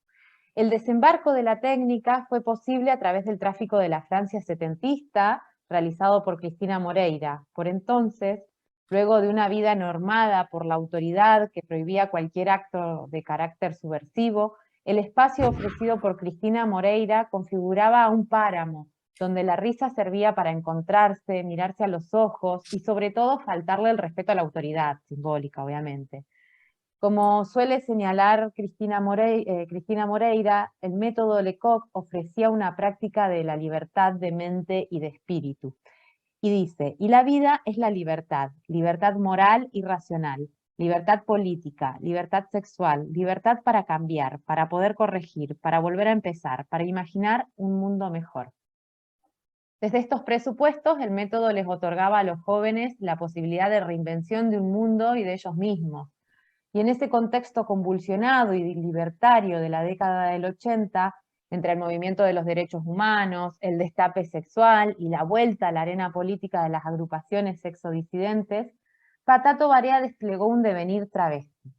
El desembarco de la técnica fue posible a través del tráfico de la Francia setentista, realizado por Cristina Moreira. Por entonces, luego de una vida normada por la autoridad que prohibía cualquier acto de carácter subversivo, el espacio ofrecido por Cristina Moreira configuraba un páramo, donde la risa servía para encontrarse, mirarse a los ojos y sobre todo faltarle el respeto a la autoridad, simbólica obviamente. Como suele señalar Cristina Moreira, el método Lecoq ofrecía una práctica de la libertad de mente y de espíritu. Y dice, y la vida es la libertad, libertad moral y racional, libertad política, libertad sexual, libertad para cambiar, para poder corregir, para volver a empezar, para imaginar un mundo mejor. Desde estos presupuestos, el método les otorgaba a los jóvenes la posibilidad de reinvención de un mundo y de ellos mismos. Y en ese contexto convulsionado y libertario de la década del 80, entre el movimiento de los derechos humanos, el destape sexual y la vuelta a la arena política de las agrupaciones sexodisidentes, Batato Barea desplegó un devenir travesti.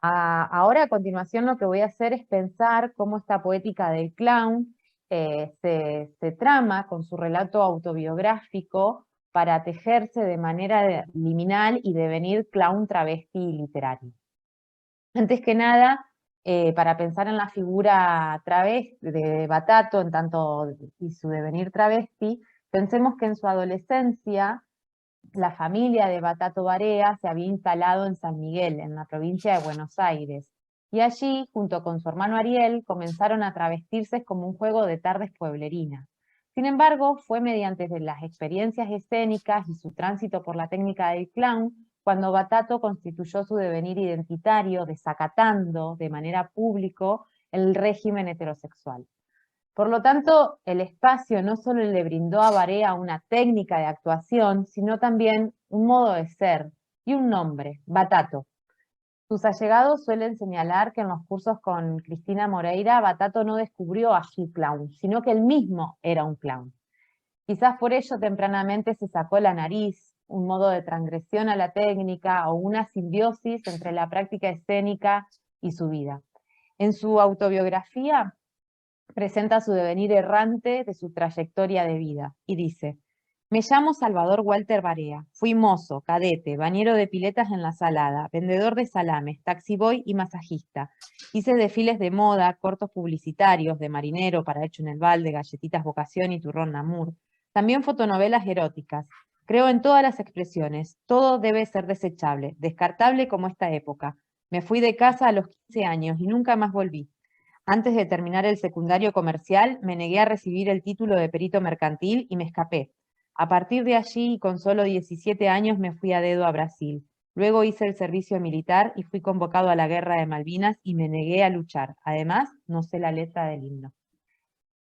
Ahora, a continuación, lo que voy a hacer es pensar cómo esta poética del clown se trama con su relato autobiográfico para tejerse de manera liminal y devenir clown travesti literario. Antes que nada, para pensar en la figura travesti de Batato en tanto y su devenir travesti, pensemos que en su adolescencia la familia de Batato Barea se había instalado en San Miguel, en la provincia de Buenos Aires, y allí, junto con su hermano Ariel, comenzaron a travestirse como un juego de tardes pueblerinas. Sin embargo, fue mediante las experiencias escénicas y su tránsito por la técnica del clown cuando Batato constituyó su devenir identitario, desacatando de manera pública el régimen heterosexual. Por lo tanto, el espacio no solo le brindó a Barea una técnica de actuación, sino también un modo de ser y un nombre, Batato. Sus allegados suelen señalar que en los cursos con Cristina Moreira, Batato no descubrió a su clown, sino que él mismo era un clown. Quizás por ello tempranamente se sacó la nariz, un modo de transgresión a la técnica o una simbiosis entre la práctica escénica y su vida. En su autobiografía presenta su devenir errante de su trayectoria de vida y dice: me llamo Salvador Walter Barea, fui mozo, cadete, bañero de piletas en la Salada, vendedor de salames, taxiboy y masajista. Hice desfiles de moda, cortos publicitarios, de marinero, para hecho en el balde, galletitas Vocación y turrón Namur. También fotonovelas eróticas. Creo en todas las expresiones, todo debe ser desechable, descartable como esta época. Me fui de casa a los 15 años y nunca más volví. Antes de terminar el secundario comercial, me negué a recibir el título de perito mercantil y me escapé. A partir de allí, con solo 17 años, me fui a dedo a Brasil. Luego hice el servicio militar y fui convocado a la guerra de Malvinas y me negué a luchar. Además, no sé la letra del himno.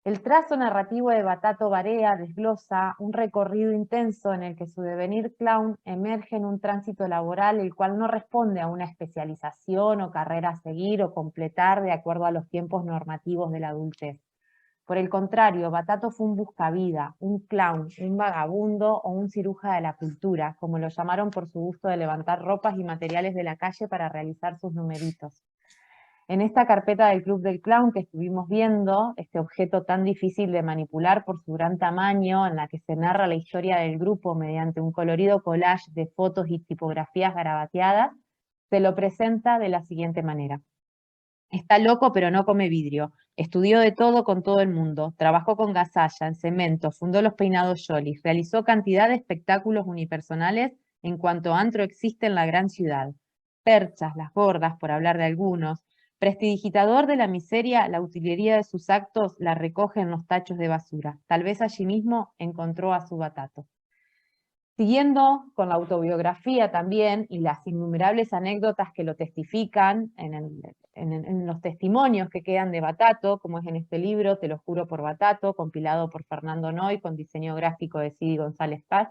El trazo narrativo de Batato Barea desglosa un recorrido intenso en el que su devenir clown emerge en un tránsito laboral el cual no responde a una especialización o carrera a seguir o completar de acuerdo a los tiempos normativos de la adultez. Por el contrario, Batato fue un buscavida, un clown, un vagabundo o un ciruja de la cultura, como lo llamaron por su gusto de levantar ropas y materiales de la calle para realizar sus numeritos. En esta carpeta del Club del Clown que estuvimos viendo, este objeto tan difícil de manipular por su gran tamaño, en la que se narra la historia del grupo mediante un colorido collage de fotos y tipografías garabateadas, se lo presenta de la siguiente manera. Está loco pero no come vidrio, estudió de todo con todo el mundo, trabajó con gasalla, en cemento, fundó los peinados Jolly, realizó cantidad de espectáculos unipersonales en cuanto antro existe en la gran ciudad. Perchas, las gordas, por hablar de algunos. Prestidigitador de la miseria, la utilería de sus actos la recoge en los tachos de basura. Tal vez allí mismo encontró a su Batato. Siguiendo con la autobiografía también y las innumerables anécdotas que lo testifican en los testimonios que quedan de Batato, como es en este libro, Te lo juro por Batato, compilado por Fernando Noy con diseño gráfico de Sidi González Paz,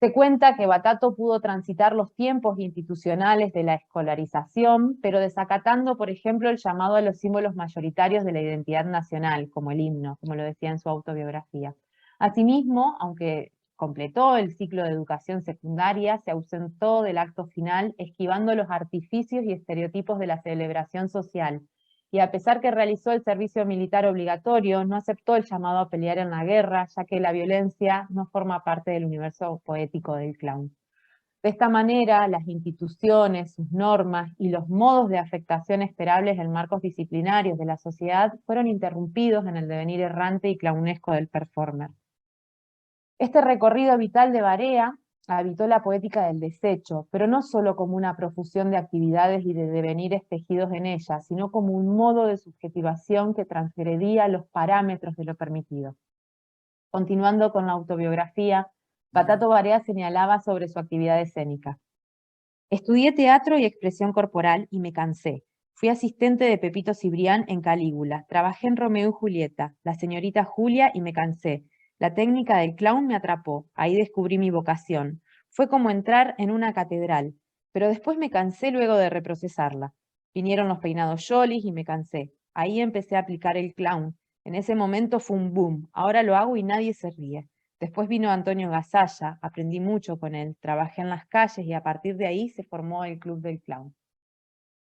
se cuenta que Batato pudo transitar los tiempos institucionales de la escolarización, pero desacatando, por ejemplo, el llamado a los símbolos mayoritarios de la identidad nacional, como el himno, como lo decía en su autobiografía. Asimismo, aunque completó el ciclo de educación secundaria, se ausentó del acto final, esquivando los artificios y estereotipos de la celebración social, y a pesar que realizó el servicio militar obligatorio, no aceptó el llamado a pelear en la guerra, ya que la violencia no forma parte del universo poético del clown. De esta manera, las instituciones, sus normas y los modos de afectación esperables en marcos disciplinarios de la sociedad fueron interrumpidos en el devenir errante y clownesco del performer. Este recorrido vital de Barea habitó la poética del desecho, pero no solo como una profusión de actividades y de devenires tejidos en ella, sino como un modo de subjetivación que transgredía los parámetros de lo permitido. Continuando con la autobiografía, Batato Barea señalaba sobre su actividad escénica. Estudié teatro y expresión corporal y me cansé. Fui asistente de Pepito Cibrián en Calígula, trabajé en Romeo y Julieta, la señorita Julia y me cansé. La técnica del clown me atrapó, ahí descubrí mi vocación. Fue como entrar en una catedral, pero después me cansé luego de reprocesarla. Vinieron los peinados Jolly y me cansé. Ahí empecé a aplicar el clown. En ese momento fue un boom, ahora lo hago y nadie se ríe. Después vino Antonio Gasalla, aprendí mucho con él, trabajé en las calles y a partir de ahí se formó el Club del Clown.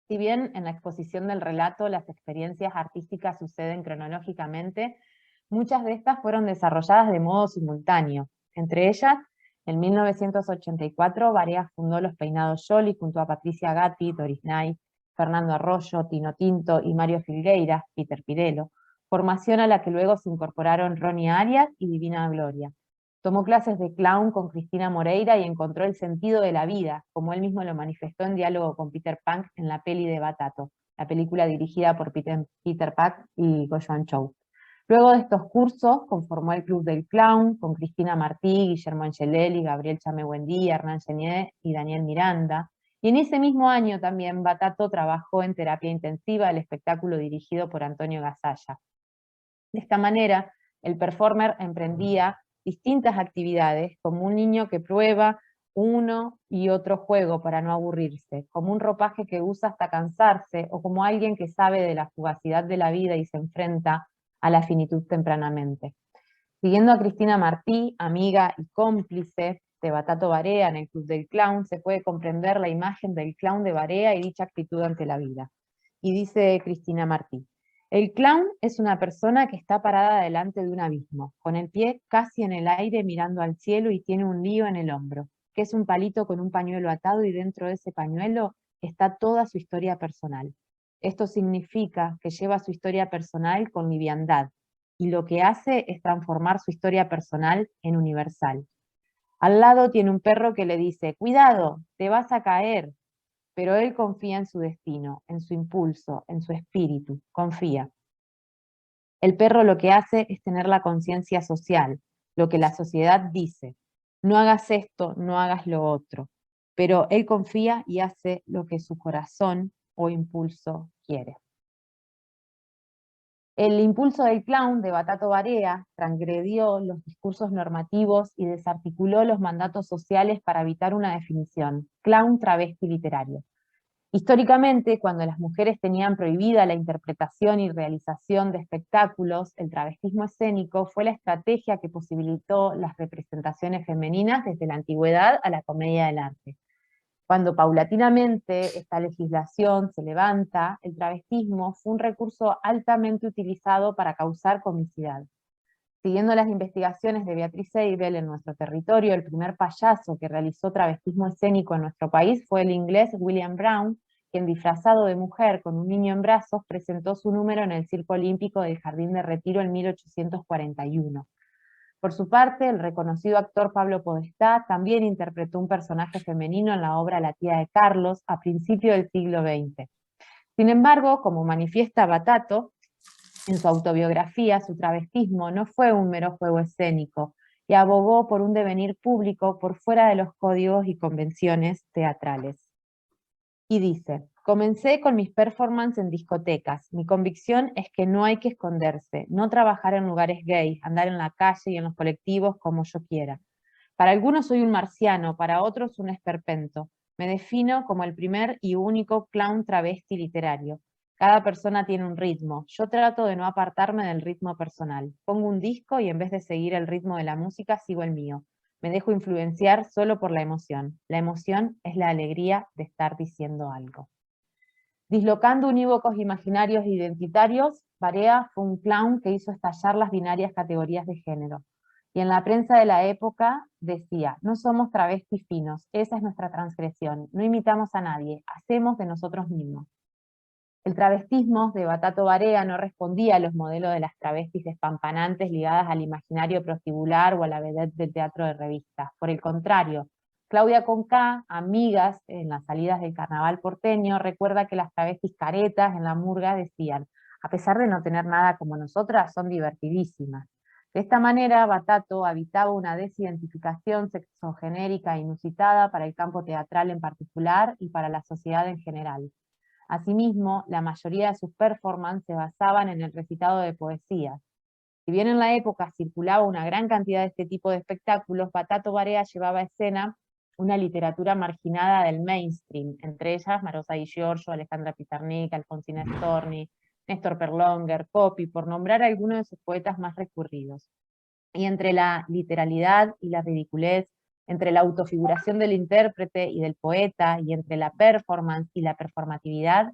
Si bien en la exposición del relato las experiencias artísticas suceden cronológicamente, muchas de estas fueron desarrolladas de modo simultáneo. Entre ellas, en 1984, Barea fundó los peinados Jolly junto a Patricia Gatti, Doris Nay, Fernando Arroyo, Tino Tinto y Mario Filgueira, Peter Pirello, formación a la que luego se incorporaron Ronnie Arias y Divina Gloria. Tomó clases de clown con Cristina Moreira y encontró el sentido de la vida, como él mismo lo manifestó en diálogo con Peter Pan en la peli de Batato, la película dirigida por Peter Pan y Goyan Chow. Luego de estos cursos, conformó el Club del Clown con Cristina Martí, Guillermo Angelelli, Gabriel Chame Buendía, Hernán Genier y Daniel Miranda. Y en ese mismo año también Batato trabajó en terapia intensiva, el espectáculo dirigido por Antonio Gasalla. De esta manera, el performer emprendía distintas actividades, como un niño que prueba uno y otro juego para no aburrirse, como un ropaje que usa hasta cansarse, o como alguien que sabe de la fugacidad de la vida y se enfrenta a la finitud tempranamente. Siguiendo a Cristina Martí, amiga y cómplice de Batato Barea en el Club del Clown, se puede comprender la imagen del clown de Barea y dicha actitud ante la vida. Y dice Cristina Martí: el clown es una persona que está parada delante de un abismo, con el pie casi en el aire mirando al cielo y tiene un lío en el hombro, que es un palito con un pañuelo atado y dentro de ese pañuelo está toda su historia personal. Esto significa que lleva su historia personal con liviandad, y lo que hace es transformar su historia personal en universal. Al lado tiene un perro que le dice: cuidado, te vas a caer, pero él confía en su destino, en su impulso, en su espíritu, confía. El perro lo que hace es tener la conciencia social, lo que la sociedad dice: no hagas esto, no hagas lo otro, pero él confía y hace lo que su corazón o impulso quiere. El impulso del clown de Batato Barea transgredió los discursos normativos y desarticuló los mandatos sociales para evitar una definición: clown travesti literario. Históricamente, cuando las mujeres tenían prohibida la interpretación y realización de espectáculos, el travestismo escénico fue la estrategia que posibilitó las representaciones femeninas desde la antigüedad a la comedia del arte. Cuando paulatinamente esta legislación se levanta, el travestismo fue un recurso altamente utilizado para causar comicidad. Siguiendo las investigaciones de Beatriz Seibel en nuestro territorio, el primer payaso que realizó travestismo escénico en nuestro país fue el inglés William Brown, quien disfrazado de mujer con un niño en brazos presentó su número en el Circo Olímpico del Jardín de Retiro en 1841. Por su parte, el reconocido actor Pablo Podestá también interpretó un personaje femenino en la obra La tía de Carlos a principios del siglo XX. Sin embargo, como manifiesta Batato, en su autobiografía, su travestismo no fue un mero juego escénico, y abogó por un devenir público por fuera de los códigos y convenciones teatrales. Y dice: comencé con mis performances en discotecas. Mi convicción es que no hay que esconderse, no trabajar en lugares gays, andar en la calle y en los colectivos como yo quiera. Para algunos soy un marciano, para otros un esperpento. Me defino como el primer y único clown travesti literario. Cada persona tiene un ritmo. Yo trato de no apartarme del ritmo personal. Pongo un disco y en vez de seguir el ritmo de la música, sigo el mío. Me dejo influenciar solo por la emoción. La emoción es la alegría de estar diciendo algo. Dislocando unívocos imaginarios e identitarios, Barea fue un clown que hizo estallar las binarias categorías de género. Y en la prensa de la época decía: no somos travestis finos, esa es nuestra transgresión, no imitamos a nadie, hacemos de nosotros mismos. El travestismo de Batato Barea no respondía a los modelos de las travestis despampanantes ligadas al imaginario prostibular o a la vedette del teatro de revistas. Por el contrario, Claudia Conká, amigas en las salidas del carnaval porteño, recuerda que las travestis caretas en la murga decían: a pesar de no tener nada como nosotras, son divertidísimas. De esta manera, Batato habitaba una desidentificación sexogenérica inusitada para el campo teatral en particular y para la sociedad en general. Asimismo, la mayoría de sus performances se basaban en el recitado de poesías. Si bien en la época circulaba una gran cantidad de este tipo de espectáculos, Batato Barea llevaba a escena una literatura marginada del mainstream, entre ellas Marosa Di Giorgio, Alejandra Pizarnik, Alfonsina Storni, Néstor Perlonger, Coppi, por nombrar algunos de sus poetas más recurridos. Y entre la literalidad y la ridiculez, entre la autofiguración del intérprete y del poeta, y entre la performance y la performatividad,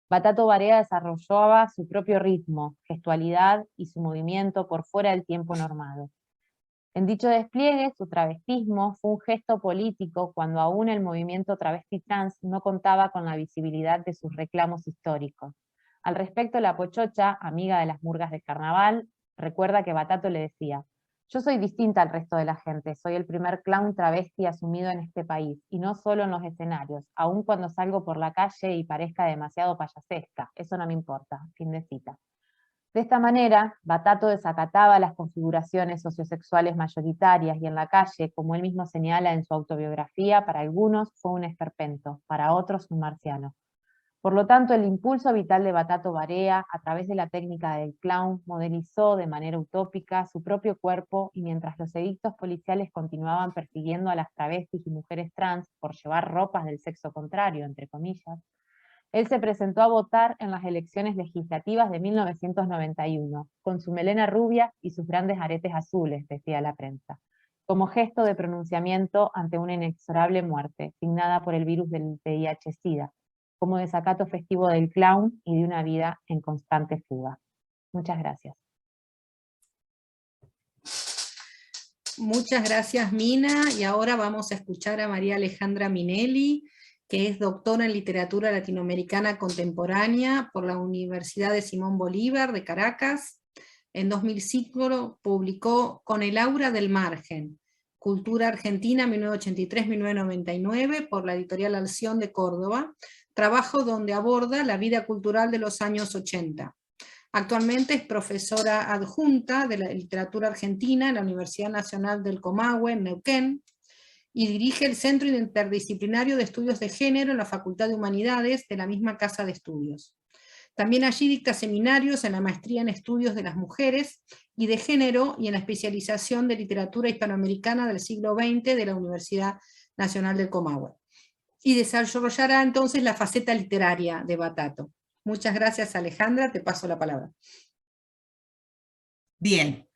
Batato Barea desarrollaba su propio ritmo, gestualidad y su movimiento por fuera del tiempo normado. En dicho despliegue, su travestismo fue un gesto político cuando aún el movimiento travesti trans no contaba con la visibilidad de sus reclamos históricos. Al respecto, la Pochocha, amiga de las murgas del carnaval, recuerda que Batato le decía: yo soy distinta al resto de la gente, soy el primer clown travesti asumido en este país, y no solo en los escenarios, aun cuando salgo por la calle y parezca demasiado payasesca, eso no me importa, fin de cita. De esta manera, Batato desacataba las configuraciones sociosexuales mayoritarias y en la calle, como él mismo señala en su autobiografía, para algunos fue un esperpento, para otros un marciano. Por lo tanto, el impulso vital de Batato Barea, a través de la técnica del clown, modelizó de manera utópica su propio cuerpo, y mientras los edictos policiales continuaban persiguiendo a las travestis y mujeres trans por llevar ropas del sexo contrario, entre comillas, él se presentó a votar en las elecciones legislativas de 1991, con su melena rubia y sus grandes aretes azules, decía la prensa, como gesto de pronunciamiento ante una inexorable muerte, signada por el virus del VIH-Sida, como desacato festivo del clown y de una vida en constante fuga. Muchas gracias. Muchas gracias, Mina, y ahora vamos a escuchar a María Alejandra Minelli, que es doctora en literatura latinoamericana contemporánea por la Universidad de Simón Bolívar de Caracas. En 2005 publicó Con el aura del margen, Cultura Argentina 1983-1999 por la editorial Alción de Córdoba, trabajo donde aborda la vida cultural de los años 80. Actualmente es profesora adjunta de la literatura argentina en la Universidad Nacional del Comahue, en Neuquén, y dirige el Centro Interdisciplinario de Estudios de Género en la Facultad de Humanidades de la misma casa de estudios. También allí dicta seminarios en la maestría en estudios de las mujeres y de género y en la especialización de literatura hispanoamericana del siglo XX de la Universidad Nacional del Comahue. Y desarrollará entonces la faceta literaria de Batato. Muchas gracias, Alejandra, te paso la palabra. Bien.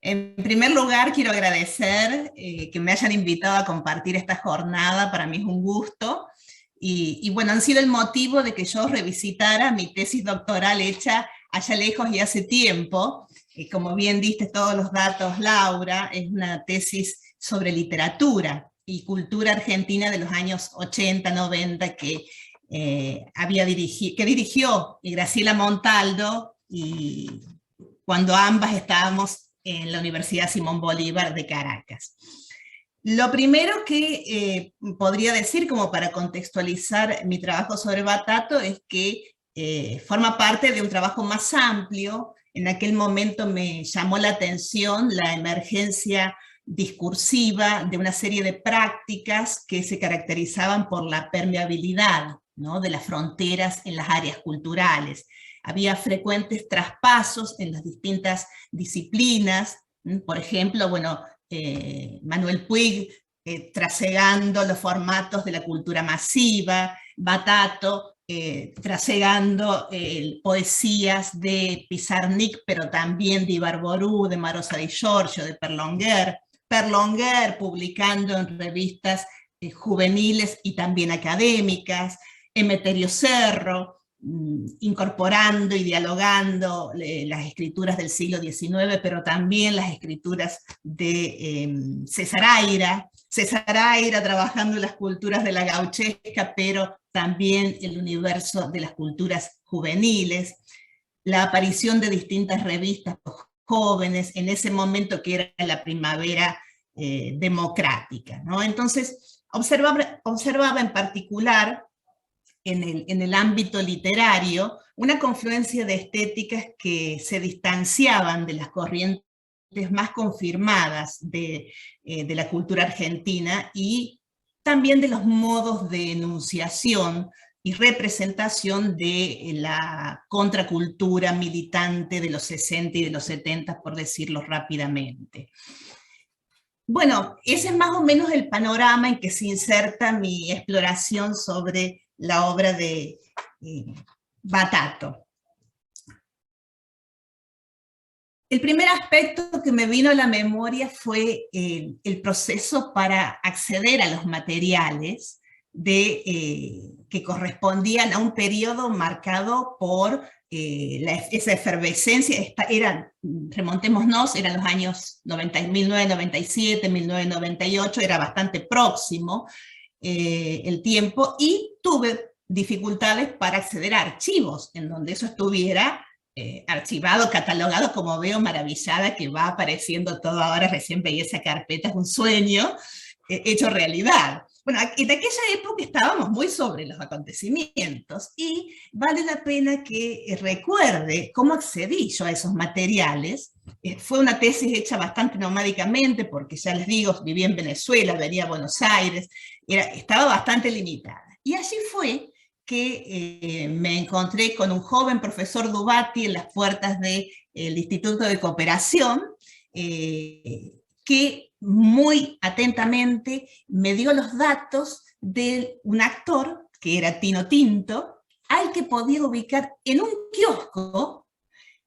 En primer lugar, quiero agradecer que me hayan invitado a compartir esta jornada, para mí es un gusto, y bueno, han sido el motivo de que yo revisitara mi tesis doctoral hecha allá lejos y hace tiempo. Como bien diste todos los datos, Laura, es una tesis sobre literatura y cultura argentina de los años 80, 90, que dirigió Graciela Montaldo, y cuando ambas estábamos en la Universidad Simón Bolívar de Caracas. Lo primero que podría decir, como para contextualizar mi trabajo sobre Batato, es que forma parte de un trabajo más amplio. En aquel momento me llamó la atención la emergencia discursiva de una serie de prácticas que se caracterizaban por la permeabilidad, ¿no?, de las fronteras en las áreas culturales. Había frecuentes traspasos en las distintas disciplinas, por ejemplo, bueno, Manuel Puig trasegando los formatos de la cultura masiva, Batato trasegando poesías de Pizarnik, pero también de Ibarború, de Marosa di Giorgio, de Perlonguer publicando en revistas juveniles y también académicas, Emeterio Cerro, incorporando y dialogando las escrituras del siglo XIX, pero también las escrituras de César Aira trabajando en las culturas de la gauchesca, pero también el universo de las culturas juveniles, la aparición de distintas revistas jóvenes, en ese momento que era la primavera democrática, ¿no? Entonces, observaba en particular en el ámbito literario una confluencia de estéticas que se distanciaban de las corrientes más confirmadas de la cultura argentina, y también de los modos de enunciación y representación de la contracultura militante de los 60 y de los 70, por decirlo rápidamente. Bueno, ese es más o menos el panorama en que se inserta mi exploración sobre la obra de Batato. El primer aspecto que me vino a la memoria fue el proceso para acceder a los materiales que correspondían a un periodo marcado por esa efervescencia. Remontémonos, eran los años 1997, 1998, era bastante próximo el tiempo, y tuve dificultades para acceder a archivos en donde eso estuviera archivado, catalogado, como veo maravillada que va apareciendo todo ahora. Recién veía esa carpeta, es un sueño hecho realidad. Bueno, en aquella época estábamos muy sobre los acontecimientos, y vale la pena que recuerde cómo accedí yo a esos materiales. Fue una tesis hecha bastante nomádicamente, porque ya les digo, viví en Venezuela, venía a Buenos Aires, estaba bastante limitada. Y allí fue que me encontré con un joven profesor Dubati en las puertas del Instituto de Cooperación, que muy atentamente me dio los datos de un actor, que era Tino Tinto, al que podía ubicar en un kiosco,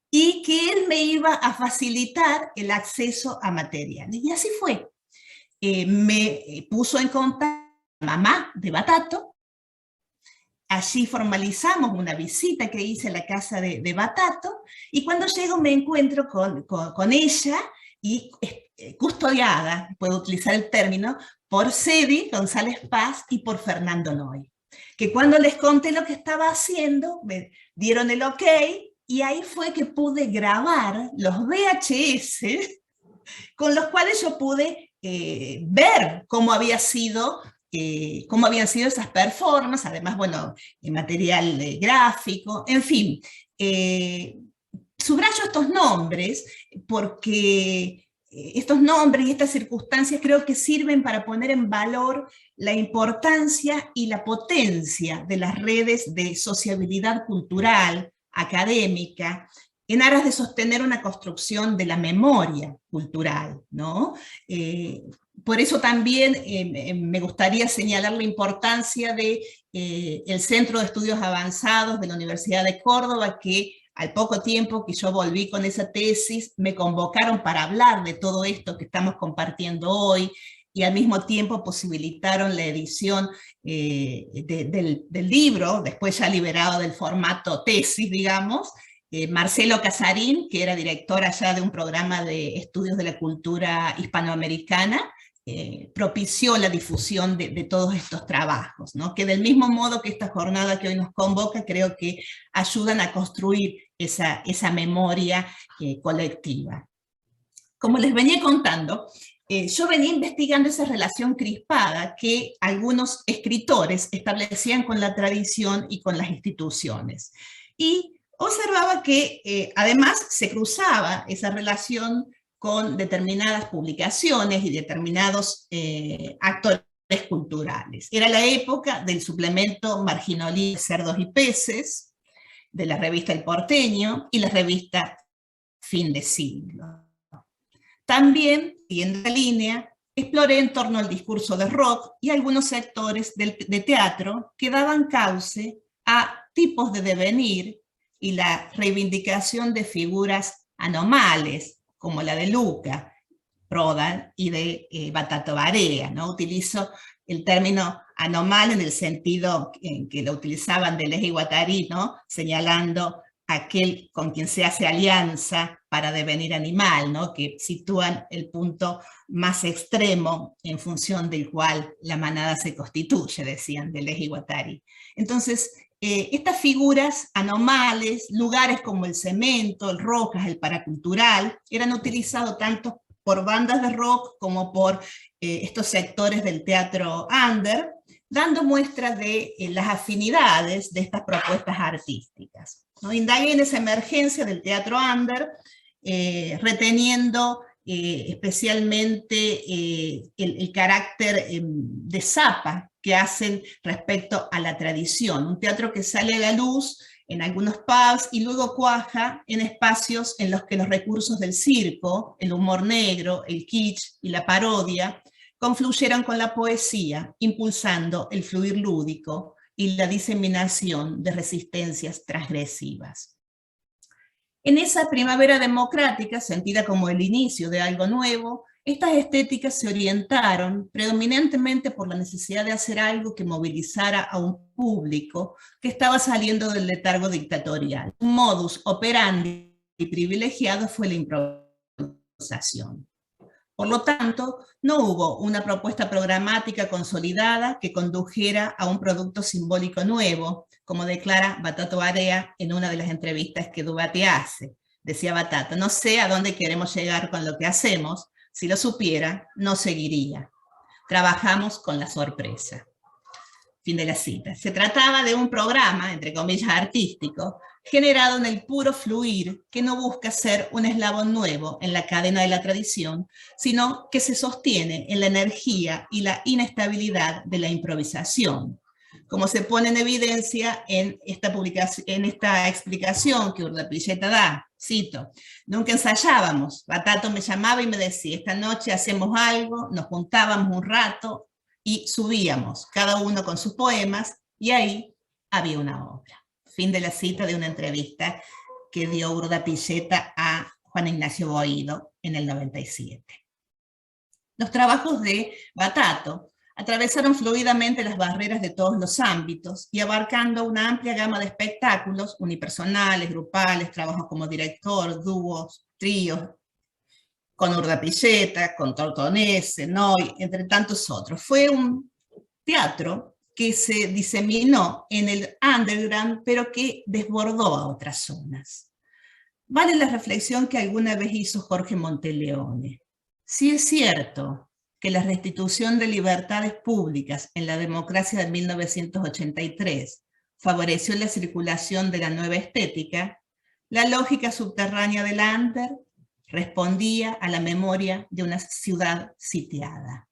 y que él me iba a facilitar el acceso a materiales. Y así fue. Me puso en contacto con la mamá de Batato. Allí formalizamos una visita que hice a la casa de Batato, y cuando llego me encuentro con ella, y custodiada, puedo utilizar el término, por Cedi González Paz y por Fernando Noy, que cuando les conté lo que estaba haciendo, me dieron el ok, y ahí fue que pude grabar los VHS con los cuales yo pude ver cómo habían sido esas performances. Además, bueno, material gráfico, en fin. Subrayo estos nombres porque estos nombres y estas circunstancias creo que sirven para poner en valor la importancia y la potencia de las redes de sociabilidad cultural, académica, en aras de sostener una construcción de la memoria cultural, ¿no? Por eso también me gustaría señalar la importancia de el Centro de Estudios Avanzados de la Universidad de Córdoba, que al poco tiempo que yo volví con esa tesis, me convocaron para hablar de todo esto que estamos compartiendo hoy, y al mismo tiempo posibilitaron la edición del libro, después ya liberado del formato tesis, digamos. Marcelo Casarín, que era director allá de un programa de estudios de la cultura hispanoamericana, propició la difusión de todos estos trabajos, ¿no? Que del mismo modo que esta jornada que hoy nos convoca, creo que ayudan a construir esa memoria colectiva. Como les venía contando, yo venía investigando esa relación crispada que algunos escritores establecían con la tradición y con las instituciones. Y observaba que además se cruzaba esa relación con determinadas publicaciones y determinados actores culturales. Era la época del suplemento Marginolí, Cerdos y Peces, de la revista El Porteño y la revista Fin de Siglo. También, siguiendo la línea, exploré en torno al discurso de rock y algunos sectores de teatro que daban cauce a tipos de devenir y la reivindicación de figuras anomales, como la de Luca Prodan y de Batato Barea, ¿no? Utilizo el término anomal en el sentido en que lo utilizaban Deleuze y Guattari, ¿no? Señalando aquel con quien se hace alianza para devenir animal, ¿no? Que sitúan el punto más extremo en función del cual la manada se constituye, decían Deleuze y Guattari. Entonces, estas figuras anomales, lugares como el Cemento, el Rojas, el Paracultural, eran utilizados tanto por bandas de rock como por estos sectores del teatro under, dando muestras de las afinidades de estas propuestas artísticas, ¿no? Indagué en esa emergencia del teatro under, reteniendo especialmente el carácter de zapa que hacen respecto a la tradición. Un teatro que sale a la luz en algunos pubs y luego cuaja en espacios en los que los recursos del circo, el humor negro, el kitsch y la parodia confluyeron con la poesía, impulsando el fluir lúdico y la diseminación de resistencias transgresivas. En esa primavera democrática, sentida como el inicio de algo nuevo, estas estéticas se orientaron predominantemente por la necesidad de hacer algo que movilizara a un público que estaba saliendo del letargo dictatorial. Un modus operandi privilegiado fue la improvisación. Por lo tanto, no hubo una propuesta programática consolidada que condujera a un producto simbólico nuevo, como declara Batato Barea en una de las entrevistas que Dubate hace. Decía Batato: no sé a dónde queremos llegar con lo que hacemos, si lo supiera, no seguiría. Trabajamos con la sorpresa. Fin de la cita. Se trataba de un programa, entre comillas, artístico, generado en el puro fluir, que no busca ser un eslabón nuevo en la cadena de la tradición, sino que se sostiene en la energía y la inestabilidad de la improvisación, como se pone en evidencia en esta explicación que Urdapilleta da. Cito: nunca ensayábamos, Batato me llamaba y me decía, esta noche hacemos algo, nos juntábamos un rato y subíamos, cada uno con sus poemas, y ahí había una obra. Fin de la cita de una entrevista que dio Urdapilleta a Juan Ignacio Boido en el 97. Los trabajos de Batato atravesaron fluidamente las barreras de todos los ámbitos y abarcando una amplia gama de espectáculos, unipersonales, grupales, trabajos como director, dúos, tríos, con Urdapilleta, con Tortonese, Noy, entre tantos otros. Fue un teatro que se diseminó en el underground, pero que desbordó a otras zonas. Vale la reflexión que alguna vez hizo Jorge Monteleone. Sí es cierto que la restitución de libertades públicas en la democracia de 1983 favoreció la circulación de la nueva estética, la lógica subterránea del under respondía a la memoria de una ciudad sitiada.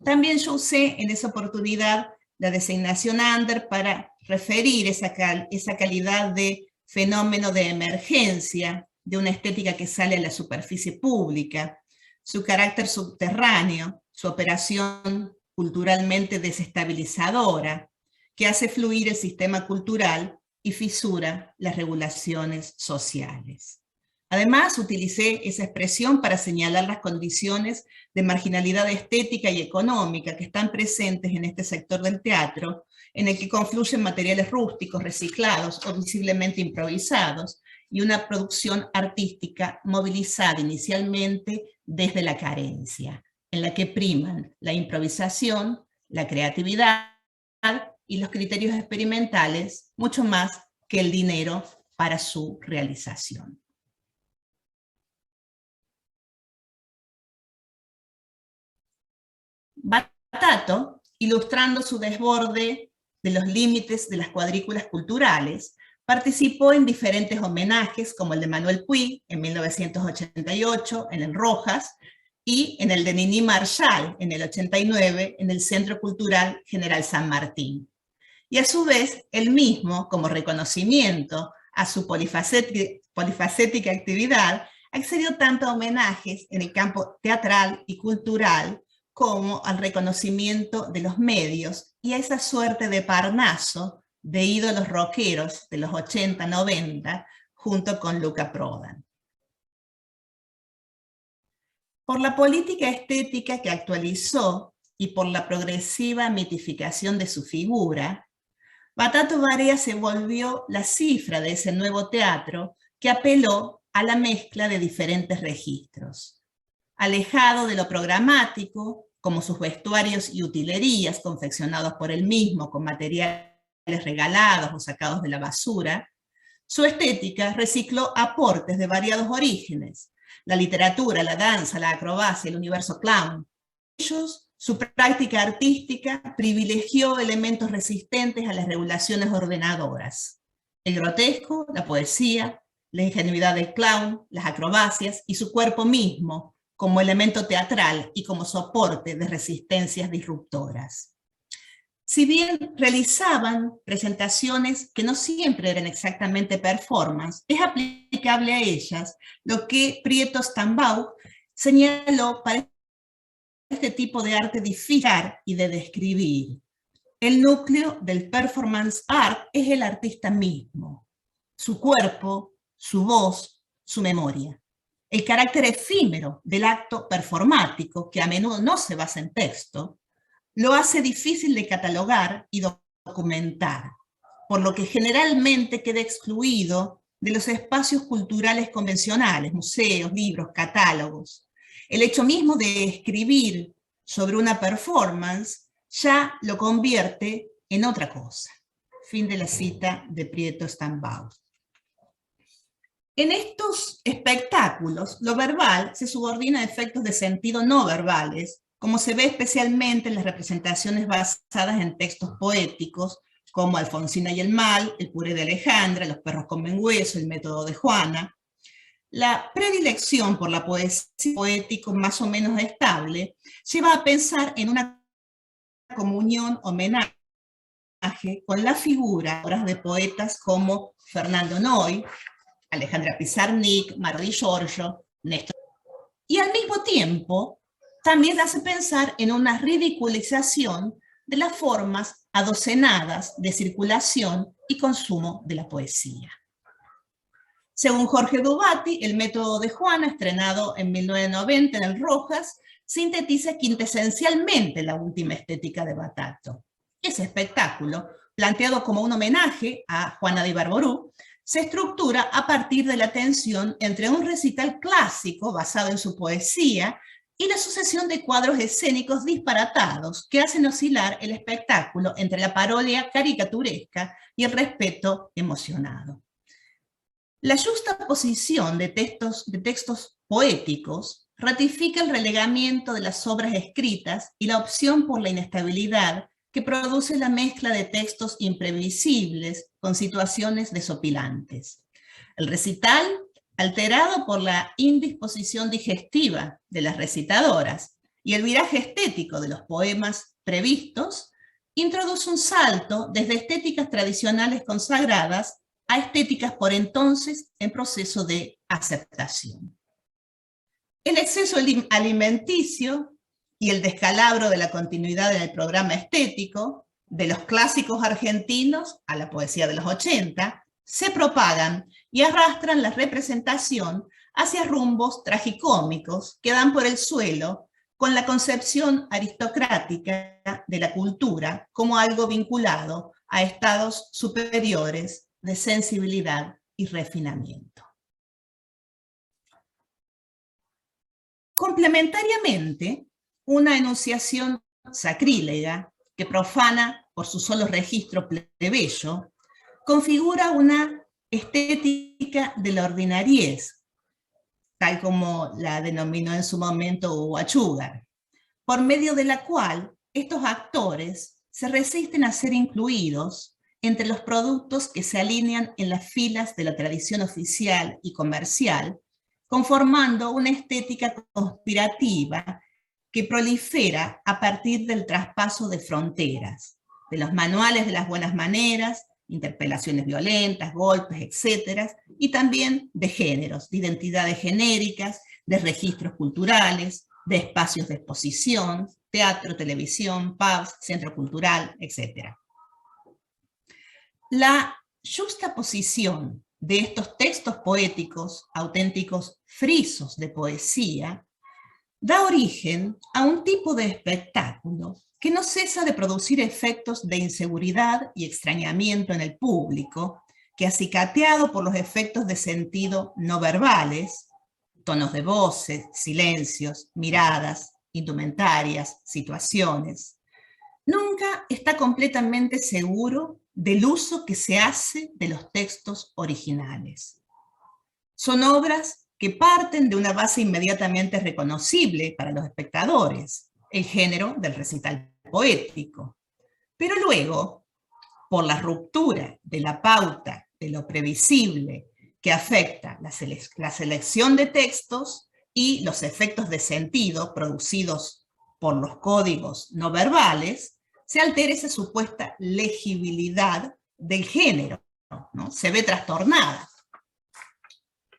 También yo usé en esa oportunidad la designación under para referir esa calidad de fenómeno de emergencia, de una estética que sale a la superficie pública, su carácter subterráneo, su operación culturalmente desestabilizadora, que hace fluir el sistema cultural y fisura las regulaciones sociales. Además, utilicé esa expresión para señalar las condiciones de marginalidad estética y económica que están presentes en este sector del teatro, en el que confluyen materiales rústicos, reciclados o visiblemente improvisados, y una producción artística movilizada inicialmente desde la carencia, en la que priman la improvisación, la creatividad y los criterios experimentales, mucho más que el dinero para su realización. Batato, ilustrando su desborde de los límites de las cuadrículas culturales, participó en diferentes homenajes, como el de Manuel Puig en 1988 en el Rojas, y en el de Nini Marshall en el 89 en el Centro Cultural General San Martín. Y a su vez, él mismo, como reconocimiento a su polifacética actividad, accedió tanto a homenajes en el campo teatral y cultural, como al reconocimiento de los medios y a esa suerte de Parnaso de ídolos rockeros de los 80-90 junto con Luca Prodan. Por la política estética que actualizó y por la progresiva mitificación de su figura, Batato Barea se volvió la cifra de ese nuevo teatro que apeló a la mezcla de diferentes registros. Alejado de lo programático, como sus vestuarios y utilerías confeccionados por él mismo con materiales regalados o sacados de la basura, su estética recicló aportes de variados orígenes: la literatura, la danza, la acrobacia, el universo clown. Su práctica artística privilegió elementos resistentes a las regulaciones ordenadoras: el grotesco, la poesía, la ingenuidad del clown, las acrobacias y su cuerpo mismo, como elemento teatral y como soporte de resistencias disruptoras. Si bien realizaban presentaciones que no siempre eran exactamente performance, es aplicable a ellas lo que Prieto Stambau señaló para este tipo de arte difícil y de describir. El núcleo del performance art es el artista mismo, su cuerpo, su voz, su memoria. El carácter efímero del acto performático, que a menudo no se basa en texto, lo hace difícil de catalogar y documentar, por lo que generalmente queda excluido de los espacios culturales convencionales, museos, libros, catálogos. El hecho mismo de escribir sobre una performance ya lo convierte en otra cosa. Fin de la cita de Prieto Stambau. En estos espectáculos, lo verbal se subordina a efectos de sentido no verbales, como se ve especialmente en las representaciones basadas en textos poéticos, como Alfonsina y el mal, El puré de Alejandra, Los perros comen hueso, El método de Juana. La predilección por la poesía poético más o menos estable lleva a pensar en una comunión homenaje con la figura de poetas como Fernando Noy, Alejandra Pizarnik, Maro Di Giorgio, Néstor. Y al mismo tiempo, también hace pensar en una ridiculización de las formas adocenadas de circulación y consumo de la poesía. Según Jorge Dubati, El método de Juana, estrenado en 1990 en el Rojas, sintetiza quintesencialmente la última estética de Batato. Ese espectáculo, planteado como un homenaje a Juana de Ibarború, se estructura a partir de la tensión entre un recital clásico basado en su poesía y la sucesión de cuadros escénicos disparatados que hacen oscilar el espectáculo entre la parodia caricaturesca y el respeto emocionado. La justaposición de textos poéticos ratifica el relegamiento de las obras escritas y la opción por la inestabilidad que produce la mezcla de textos imprevisibles con situaciones desopilantes. El recital alterado por la indisposición digestiva de las recitadoras y el viraje estético de los poemas previstos, introduce un salto desde estéticas tradicionales consagradas a estéticas por entonces en proceso de aceptación. El exceso alimenticio y el descalabro de la continuidad en el programa estético, de los clásicos argentinos a la poesía de los 80, se propagan y arrastran la representación hacia rumbos tragicómicos que dan por el suelo con la concepción aristocrática de la cultura como algo vinculado a estados superiores de sensibilidad y refinamiento. Complementariamente, una enunciación sacrílega que profana por su solo registro plebeyo, configura una estética de la ordinariez, tal como la denominó en su momento Hugo Achúcar, por medio de la cual estos actores se resisten a ser incluidos entre los productos que se alinean en las filas de la tradición oficial y comercial, conformando una estética conspirativa que prolifera a partir del traspaso de fronteras, de los manuales de las buenas maneras, interpelaciones violentas, golpes, etc., y también de géneros, de identidades genéricas, de registros culturales, de espacios de exposición, teatro, televisión, pubs, centro cultural, etc. La juxtaposición de estos textos poéticos, auténticos frisos de poesía, da origen a un tipo de espectáculo que no cesa de producir efectos de inseguridad y extrañamiento en el público, que acicateado por los efectos de sentido no verbales, tonos de voces, silencios, miradas, indumentarias, situaciones, nunca está completamente seguro del uso que se hace de los textos originales. Son obras que parten de una base inmediatamente reconocible para los espectadores, el género del recital poético. Pero luego, por la ruptura de la pauta de lo previsible que afecta la selección de textos y los efectos de sentido producidos por los códigos no verbales, se altera esa supuesta legibilidad del género, ¿no? Se ve trastornada.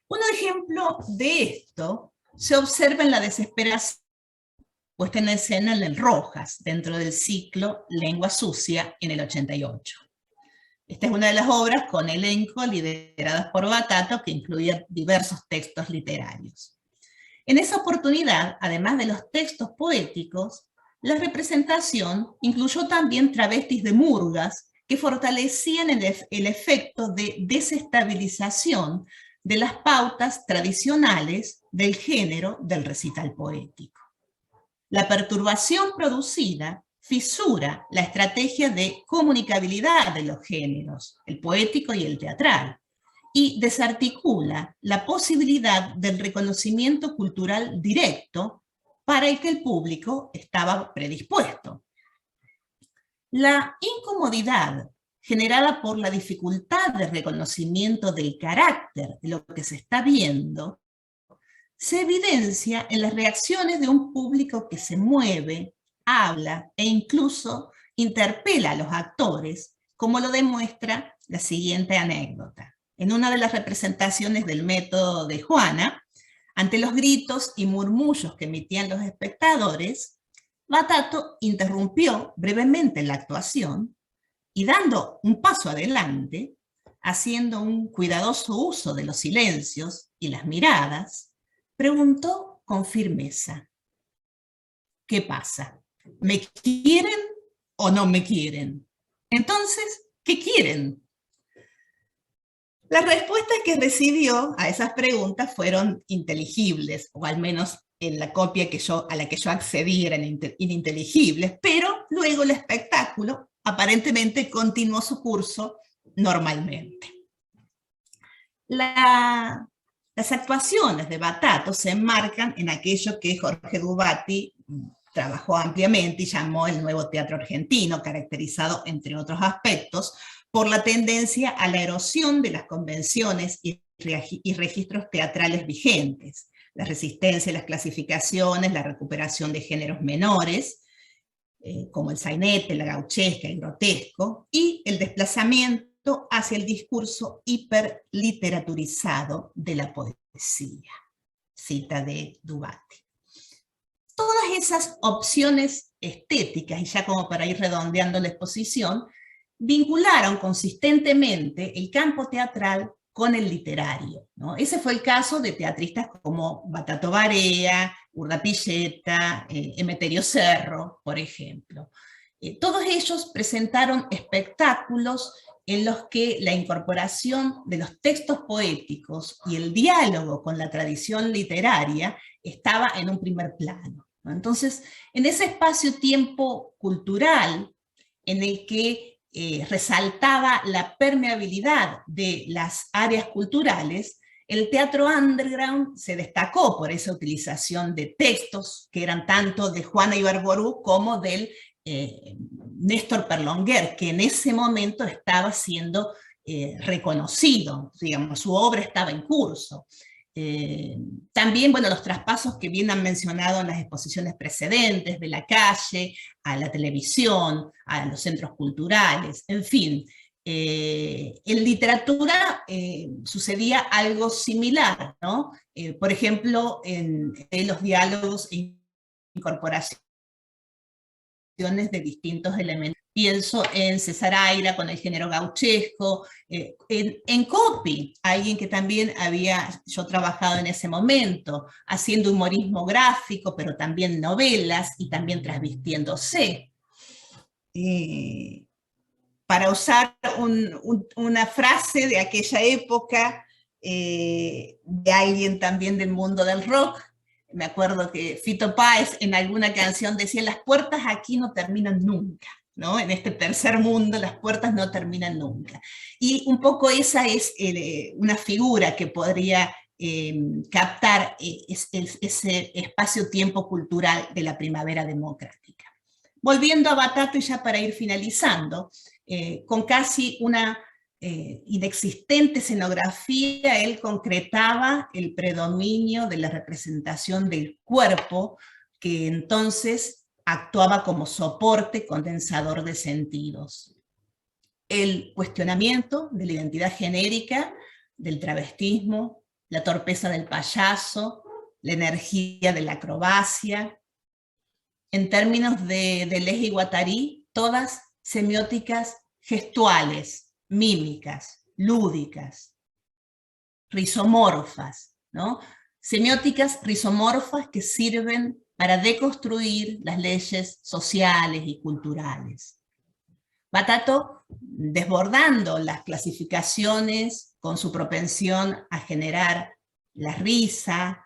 Un ejemplo de esto se observa en la desesperación puesta en escena en el Rojas, dentro del ciclo Lengua Sucia, en el 88. Esta es una de las obras con elenco lideradas por Batato, que incluía diversos textos literarios. En esa oportunidad, además de los textos poéticos, la representación incluyó también travestis de murgas que fortalecían el efecto de desestabilización de las pautas tradicionales del género del recital poético. La perturbación producida fisura la estrategia de comunicabilidad de los géneros, el poético y el teatral, y desarticula la posibilidad del reconocimiento cultural directo para el que el público estaba predispuesto. La incomodidad generada por la dificultad de reconocimiento del carácter de lo que se está viendo, se evidencia en las reacciones de un público que se mueve, habla e incluso interpela a los actores, como lo demuestra la siguiente anécdota. En una de las representaciones del método de Juana, ante los gritos y murmullos que emitían los espectadores, Batato interrumpió brevemente la actuación y dando un paso adelante, haciendo un cuidadoso uso de los silencios y las miradas, preguntó con firmeza: ¿qué pasa? ¿Me quieren o no me quieren? Entonces, ¿qué quieren? Las respuestas que recibió a esas preguntas fueron inteligibles, o al menos en la copia a la que yo accedí eran ininteligibles, pero luego el espectáculo aparentemente continuó su curso normalmente. Las actuaciones de Batato se enmarcan en aquello que Jorge Dubati trabajó ampliamente y llamó el nuevo teatro argentino, caracterizado, entre otros aspectos, por la tendencia a la erosión de las convenciones y y registros teatrales vigentes, la resistencia, las clasificaciones, la recuperación de géneros menores, como el sainete, la gauchesca, el grotesco, y el desplazamiento hacia el discurso hiperliteraturizado de la poesía. Cita de Dubati. Todas esas opciones estéticas, y ya como para ir redondeando la exposición, vincularon consistentemente el campo teatral con el literario, ¿no? Ese fue el caso de teatristas como Batato Barea, Urdapilleta, Emeterio Cerro, por ejemplo. Todos ellos presentaron espectáculos en los que la incorporación de los textos poéticos y el diálogo con la tradición literaria estaba en un primer plano, ¿no? Entonces, en ese espacio-tiempo cultural en el que resaltaba la permeabilidad de las áreas culturales, el teatro underground se destacó por esa utilización de textos que eran tanto de Juana Ibarború como del Néstor Perlonguer, que en ese momento estaba siendo reconocido, digamos, su obra estaba en curso. También, bueno, los traspasos que bien han mencionado en las exposiciones precedentes, de la calle a la televisión, a los centros culturales, en fin. En literatura sucedía algo similar, ¿no? Por ejemplo, en los diálogos e incorporaciones de distintos elementos. Pienso en César Aira con el género gauchesco, en Coppi, alguien que también había yo trabajado en ese momento, haciendo humorismo gráfico, pero también novelas y también transvistiéndose. Para usar una frase de aquella época, de alguien también del mundo del rock, me acuerdo que Fito Páez en alguna canción decía: las puertas aquí no terminan nunca, ¿no? En este tercer mundo las puertas no terminan nunca. Y un poco esa es una figura que podría captar ese espacio-tiempo cultural de la primavera democrática. Volviendo a Batato, y ya para ir finalizando, con casi una inexistente escenografía, él concretaba el predominio de la representación del cuerpo, que entonces actuaba como soporte condensador de sentidos. El cuestionamiento de la identidad genérica, del travestismo, la torpeza del payaso, la energía de la acrobacia. En términos de Deleuze y Guattari, todas semióticas gestuales, mímicas, lúdicas, rizomorfas, ¿no? Semióticas rizomorfas que sirven para deconstruir las leyes sociales y culturales. Batato, desbordando las clasificaciones con su propensión a generar la risa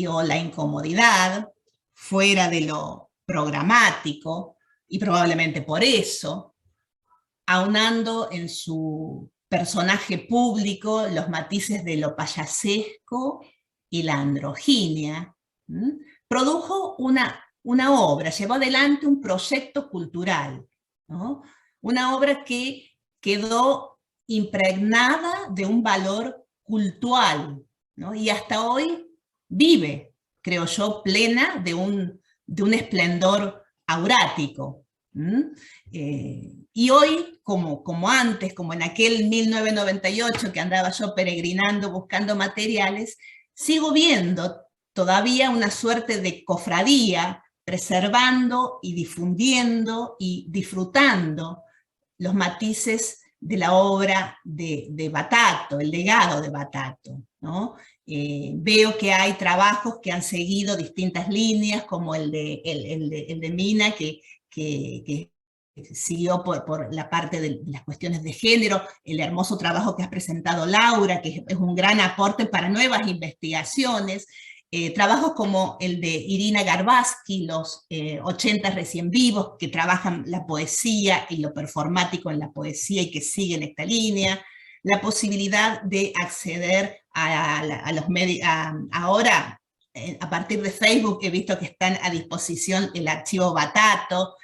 o la incomodidad, fuera de lo programático, y probablemente por eso, aunando en su personaje público los matices de lo payasesco y la androginia, produjo una obra, llevó adelante un proyecto cultural, ¿no? Una obra que quedó impregnada de un valor cultural, ¿no? Y hasta hoy vive, creo yo, plena de un esplendor aurático. Y hoy, como antes, como en aquel 1998 que andaba yo peregrinando buscando materiales, sigo viendo todavía una suerte de cofradía, preservando y difundiendo y disfrutando los matices de la obra de Batato, el legado de Batato, ¿no? Veo que hay trabajos que han seguido distintas líneas, como el de Mina, que siguió por la parte de las cuestiones de género, el hermoso trabajo que has presentado, Laura, que es un gran aporte para nuevas investigaciones, trabajos como el de Irina Garbatsky, los 80 recién vivos, que trabajan la poesía y lo performático en la poesía y que siguen esta línea, la posibilidad de acceder a los medios, ahora, a partir de Facebook he visto que están a disposición el archivo Batato,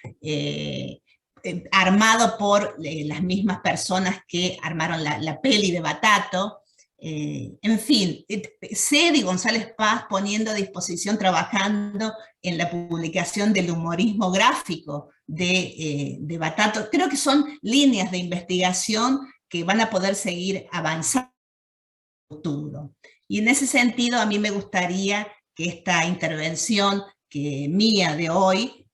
armado por las mismas personas que armaron la peli de Batato, En fin, Cedi González Paz poniendo a disposición, trabajando en la publicación del humorismo gráfico de Batato. Creo que son líneas de investigación que van a poder seguir avanzando en el futuro. Y en ese sentido, a mí me gustaría que esta intervención mía de hoy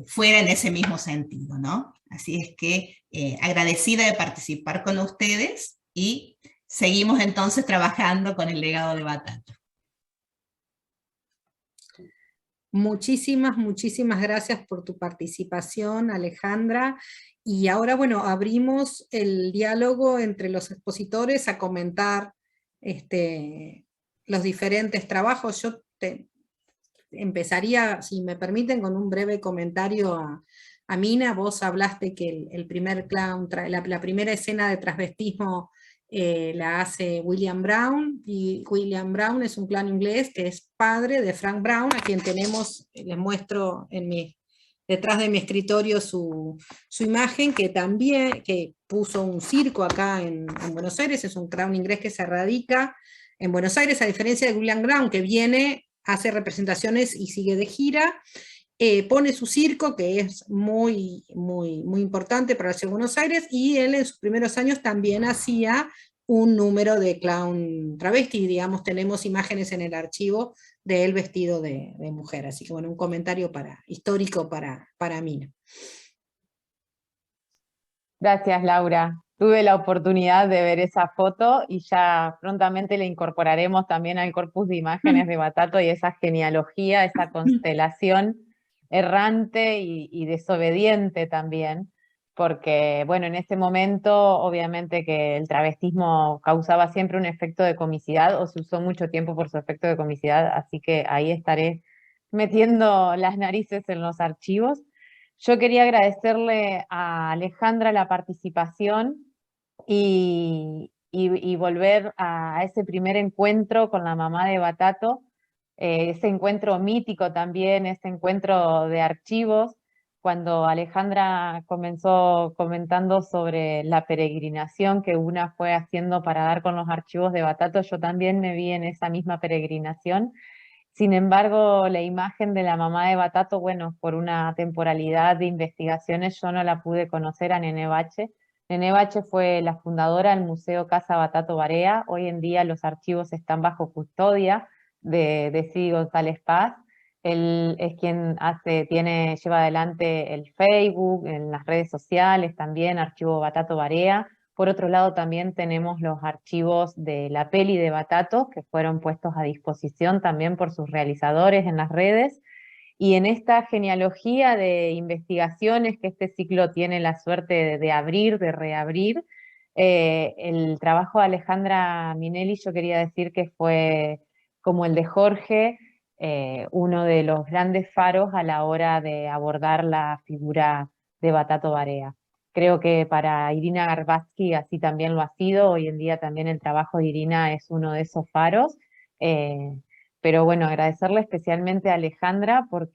fuera en ese mismo sentido, ¿no? Así es que agradecida de participar con ustedes y seguimos entonces trabajando con el legado de Batato. Muchísimas gracias por tu participación, Alejandra. Y ahora, bueno, abrimos el diálogo entre los expositores a comentar los diferentes trabajos. Yo empezaría, si me permiten, con un breve comentario a Mina. Vos hablaste que el primer clown, la primera escena de transvestismo la hace William Brown, y William Brown es un clown inglés que es padre de Frank Brown, a quien tenemos, les muestro detrás de mi escritorio su imagen, que también puso un circo acá en Buenos Aires. Es un clown inglés que se radica en Buenos Aires, a diferencia de William Brown, que viene, hace representaciones y sigue de gira. Pone su circo, que es muy importante para la ciudad de Buenos Aires, y él en sus primeros años también hacía un número de clown travesti, digamos, tenemos imágenes en el archivo de él vestido de mujer. Así que bueno, un comentario histórico para mí. Gracias, Laura. Tuve la oportunidad de ver esa foto y ya prontamente la incorporaremos también al corpus de imágenes de Batato y esa genealogía, esa constelación errante y desobediente también, porque bueno, en ese momento obviamente que el travestismo causaba siempre un efecto de comicidad, o se usó mucho tiempo por su efecto de comicidad, así que ahí estaré metiendo las narices en los archivos. Yo quería agradecerle a Alejandra la participación y volver a ese primer encuentro con la mamá de Batato, ese encuentro mítico también, ese encuentro de archivos, cuando Alejandra comenzó comentando sobre la peregrinación que una fue haciendo para dar con los archivos de Batato. Yo también me vi en esa misma peregrinación. Sin embargo, la imagen de la mamá de Batato, bueno, por una temporalidad de investigaciones yo no la pude conocer a Nene Bache. Nene Bache fue la fundadora del Museo Casa Batato Barea. Hoy en día los archivos están bajo custodia de Cedi González Paz. Él es quien lleva adelante el Facebook, en las redes sociales también, Archivo Batato Barea. Por otro lado también tenemos los archivos de la peli de Batato, que fueron puestos a disposición también por sus realizadores en las redes. Y en esta genealogía de investigaciones que este ciclo tiene la suerte de abrir, de reabrir, el trabajo de Alejandra Minelli, yo quería decir que fue, como el de Jorge, uno de los grandes faros a la hora de abordar la figura de Batato Barea. Creo que para Irina Garbatsky así también lo ha sido. Hoy en día también el trabajo de Irina es uno de esos faros. Pero bueno, agradecerle especialmente a Alejandra por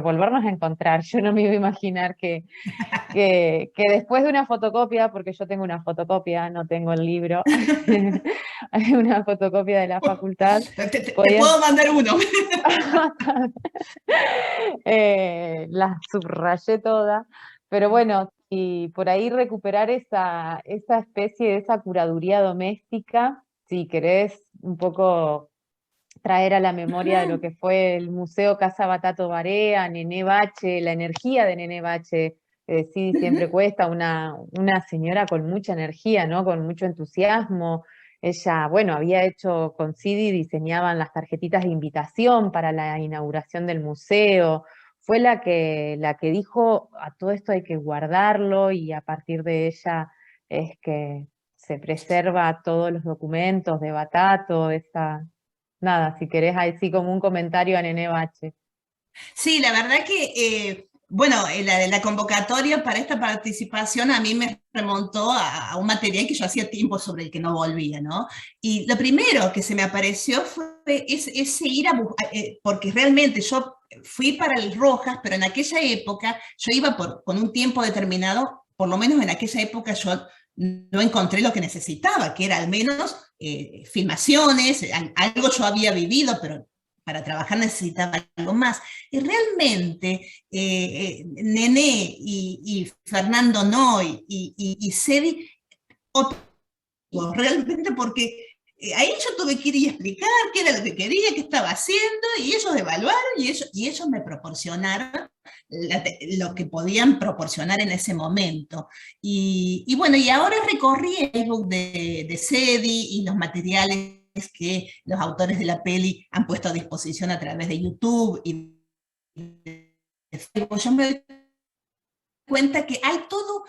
volvernos a encontrar. Yo no me iba a imaginar que después de una fotocopia, porque yo tengo una fotocopia, no tengo el libro, hay una fotocopia de la facultad. Te puedo mandar uno. La subrayé toda. Pero bueno, y por ahí recuperar esa especie de esa curaduría doméstica, si querés un poco traer a la memoria de lo que fue el Museo Casa Batato Barea, Nene Bache, la energía de Nene Bache. Sí, siempre cuesta, una señora con mucha energía, ¿no? Con mucho entusiasmo. Ella, bueno, había hecho con Cedi, diseñaban las tarjetitas de invitación para la inauguración del museo. Fue la que dijo, a todo esto hay que guardarlo, y a partir de ella es que se preserva todos los documentos de Batato. Nada, si querés, así como un comentario a Nene Bache. Sí, la verdad que, bueno, la convocatoria para esta participación a mí me remontó a un material que yo hacía tiempo sobre el que no volvía, ¿no? Y lo primero que se me apareció fue ese ir a buscar, porque realmente yo fui para el Rojas, pero en aquella época yo iba con un tiempo determinado, por lo menos en aquella época yo no encontré lo que necesitaba, que era al menos filmaciones, algo yo había vivido, pero para trabajar necesitaba algo más. Y realmente Nené y Fernando Noy y Sedi, realmente porque ahí yo tuve que ir y explicar qué era lo que quería, qué estaba haciendo, y ellos evaluaron y ellos me proporcionaron lo que podían proporcionar en ese momento. Y bueno, y ahora recorrí el Facebook de Sedi y los materiales que los autores de la peli han puesto a disposición a través de YouTube y de Facebook. Yo me doy cuenta que hay todo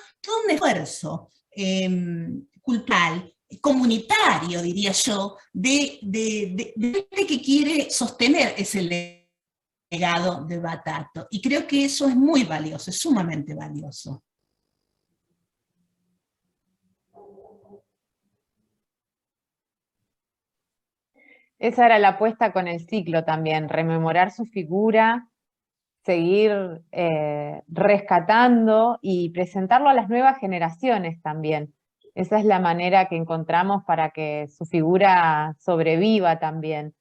un esfuerzo cultural, comunitario, diría yo, de gente que quiere sostener ese legado de Batato. Y creo que eso es muy valioso, es sumamente valioso. Esa era la apuesta con el ciclo también, rememorar su figura, seguir rescatando y presentarlo a las nuevas generaciones también. Esa es la manera que encontramos para que su figura sobreviva también.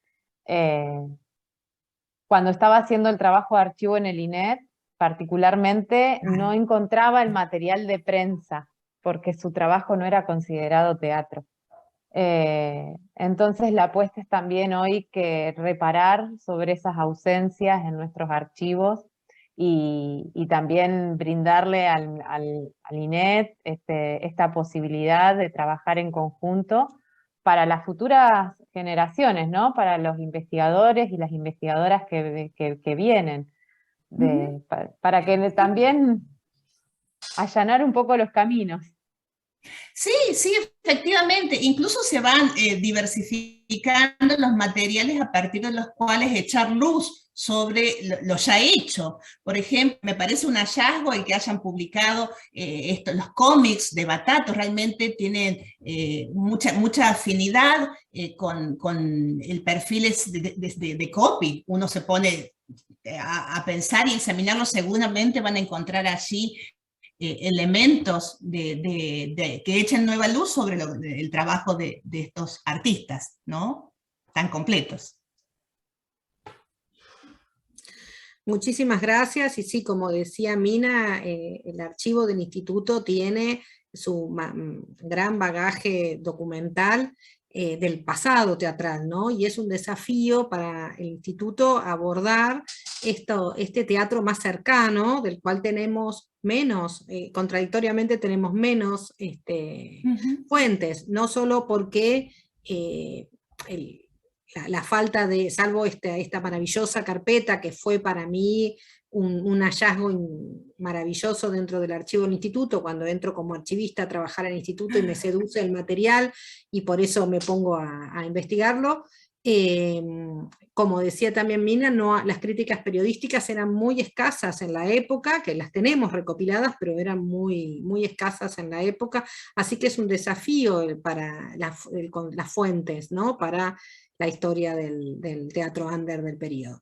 Cuando estaba haciendo el trabajo de archivo en el INET, particularmente no encontraba el material de prensa, porque su trabajo no era considerado teatro. Entonces la apuesta es también hoy que reparar sobre esas ausencias en nuestros archivos y también brindarle al INET esta posibilidad de trabajar en conjunto para las futuras generaciones, ¿no? Para los investigadores y las investigadoras que vienen, para que también allanar un poco los caminos. Sí, sí, efectivamente. Incluso se van diversificando los materiales a partir de los cuales echar luz sobre lo ya hecho. Por ejemplo, me parece un hallazgo el que hayan publicado los cómics de Batato. Realmente tienen mucha afinidad con el perfil de copy. Uno se pone a pensar y examinarlo, seguramente van a encontrar allí elementos que echen nueva luz sobre el trabajo de estos artistas, ¿no? Tan completos. Muchísimas gracias, y sí, como decía Mina, el archivo del instituto tiene su gran bagaje documental del pasado teatral, ¿no? Y es un desafío para el instituto abordar este teatro más cercano, del cual tenemos menos, contradictoriamente tenemos menos fuentes, no solo porque la falta de, salvo esta maravillosa carpeta que fue para mí un hallazgo maravilloso dentro del archivo del instituto, cuando entro como archivista a trabajar en el instituto y me seduce el material, y por eso me pongo a investigarlo. Como decía también Mina, las críticas periodísticas eran muy escasas en la época, que las tenemos recopiladas, pero eran muy escasas en la época, así que es un desafío para con las fuentes, ¿no? Para la historia del teatro under del periodo.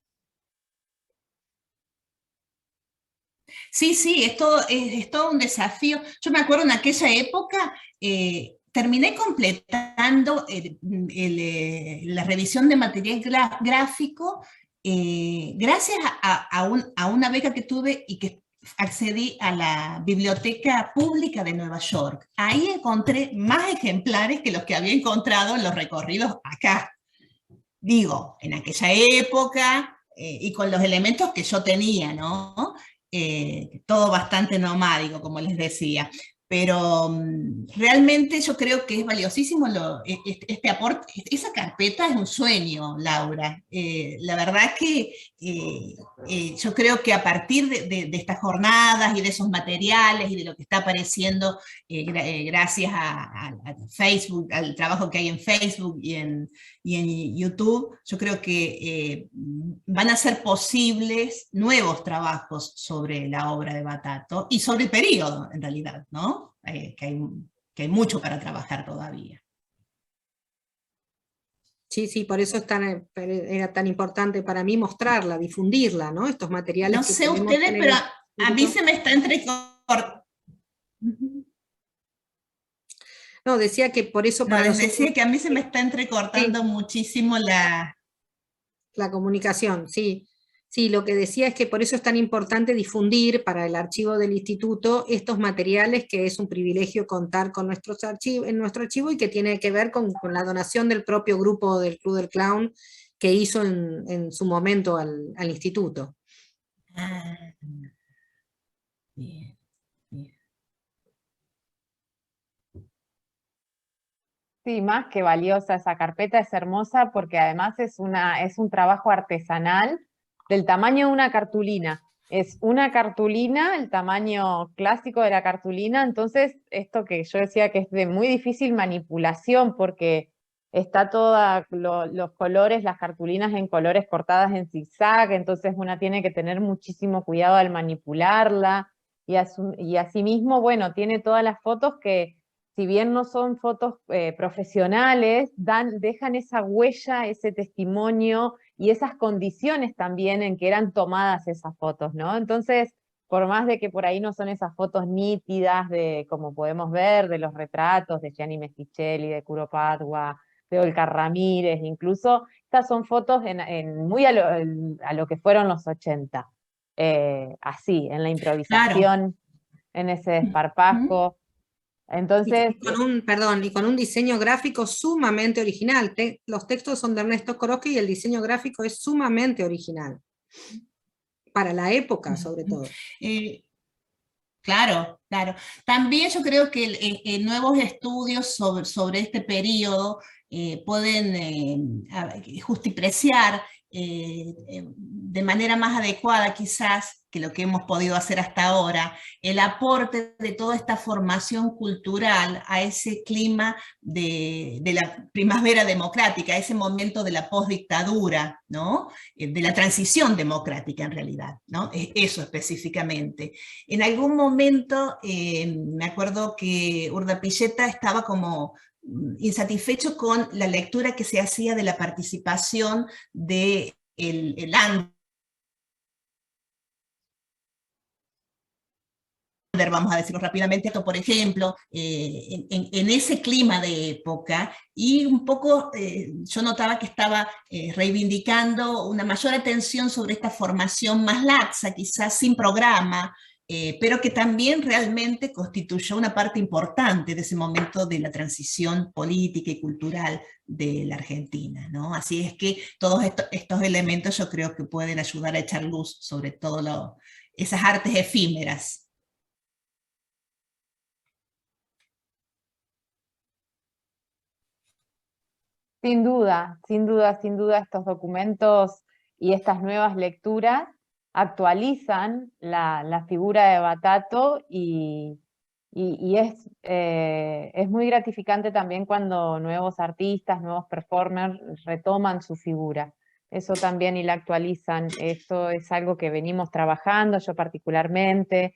Sí, sí, es todo un desafío. Yo me acuerdo en aquella época, terminé completando la revisión de material gráfico gracias a una beca que tuve y que accedí a la Biblioteca Pública de Nueva York. Ahí encontré más ejemplares que los que había encontrado en los recorridos acá. Digo, en aquella época y con los elementos que yo tenía, ¿no? Todo bastante nomádico, como les decía. Pero realmente yo creo que es valiosísimo este aporte. Esa carpeta es un sueño, Laura. La verdad que yo creo que a partir de estas jornadas y de esos materiales y de lo que está apareciendo gracias a Facebook, al trabajo que hay en Facebook y en YouTube, yo creo que van a ser posibles nuevos trabajos sobre la obra de Batato y sobre el periodo, en realidad, ¿no? Que hay mucho para trabajar todavía. Sí, sí, por eso era tan importante para mí mostrarla, difundirla, ¿no? Estos materiales. No sé ustedes, pero a mí se me está entrecortando. No, decía que por eso No, para les nosotros decía que a mí se me está entrecortando sí, muchísimo la... la comunicación, sí. Sí, lo que decía es que por eso es tan importante difundir para el archivo del instituto estos materiales, que es un privilegio contar con nuestros archivos, en nuestro archivo, y que tiene que ver con la donación del propio grupo del Club del Clown que hizo en su momento al instituto. Ah, bien, bien. Sí, más que valiosa esa carpeta, es hermosa porque además es un trabajo artesanal del tamaño de una cartulina. Es una cartulina, el tamaño clásico de la cartulina, entonces esto que yo decía que es de muy difícil manipulación porque está toda los colores, las cartulinas en colores cortadas en zigzag, entonces una tiene que tener muchísimo cuidado al manipularla y asimismo, bueno, tiene todas las fotos que si bien no son fotos profesionales, dejan esa huella, ese testimonio y esas condiciones también en que eran tomadas esas fotos, ¿no? Entonces, por más de que por ahí no son esas fotos nítidas de, como podemos ver, de los retratos de Gianni Mesticelli, de Curopatwa, de Olga Ramírez, incluso, estas son fotos muy a lo que fueron los 80, así, en la Claro. improvisación, en ese Ujú. desparpajo. Entonces, Y con un, perdón, y con un diseño gráfico sumamente original. Los textos son de Ernesto Korosky y el diseño gráfico es sumamente original, para la época sobre Ujú. todo. Eh, Claro, claro. También yo creo que nuevos estudios sobre este periodo pueden justipreciar de manera más adecuada quizás que lo que hemos podido hacer hasta ahora, el aporte de toda esta formación cultural a ese clima de la primavera democrática, a ese momento de la postdictadura, ¿no? De la transición democrática en realidad, ¿no? Eso específicamente. En algún momento me acuerdo que Urdapilleta estaba como insatisfecho con la lectura que se hacía de la participación de el vamos a decirlo rápidamente, esto por ejemplo, en ese clima de época, y un poco yo notaba que estaba reivindicando una mayor atención sobre esta formación más laxa, quizás sin programa, pero que también realmente constituyó una parte importante de ese momento de la transición política y cultural de la Argentina, ¿no? Así es que todos estos elementos yo creo que pueden ayudar a echar luz sobre todo esas artes efímeras. sin duda, sin duda, sin duda, estos documentos y estas nuevas lecturas actualizan la figura de Batato y es muy gratificante también cuando nuevos artistas, nuevos performers retoman su figura. Eso también y la actualizan. Esto es algo que venimos trabajando, yo particularmente.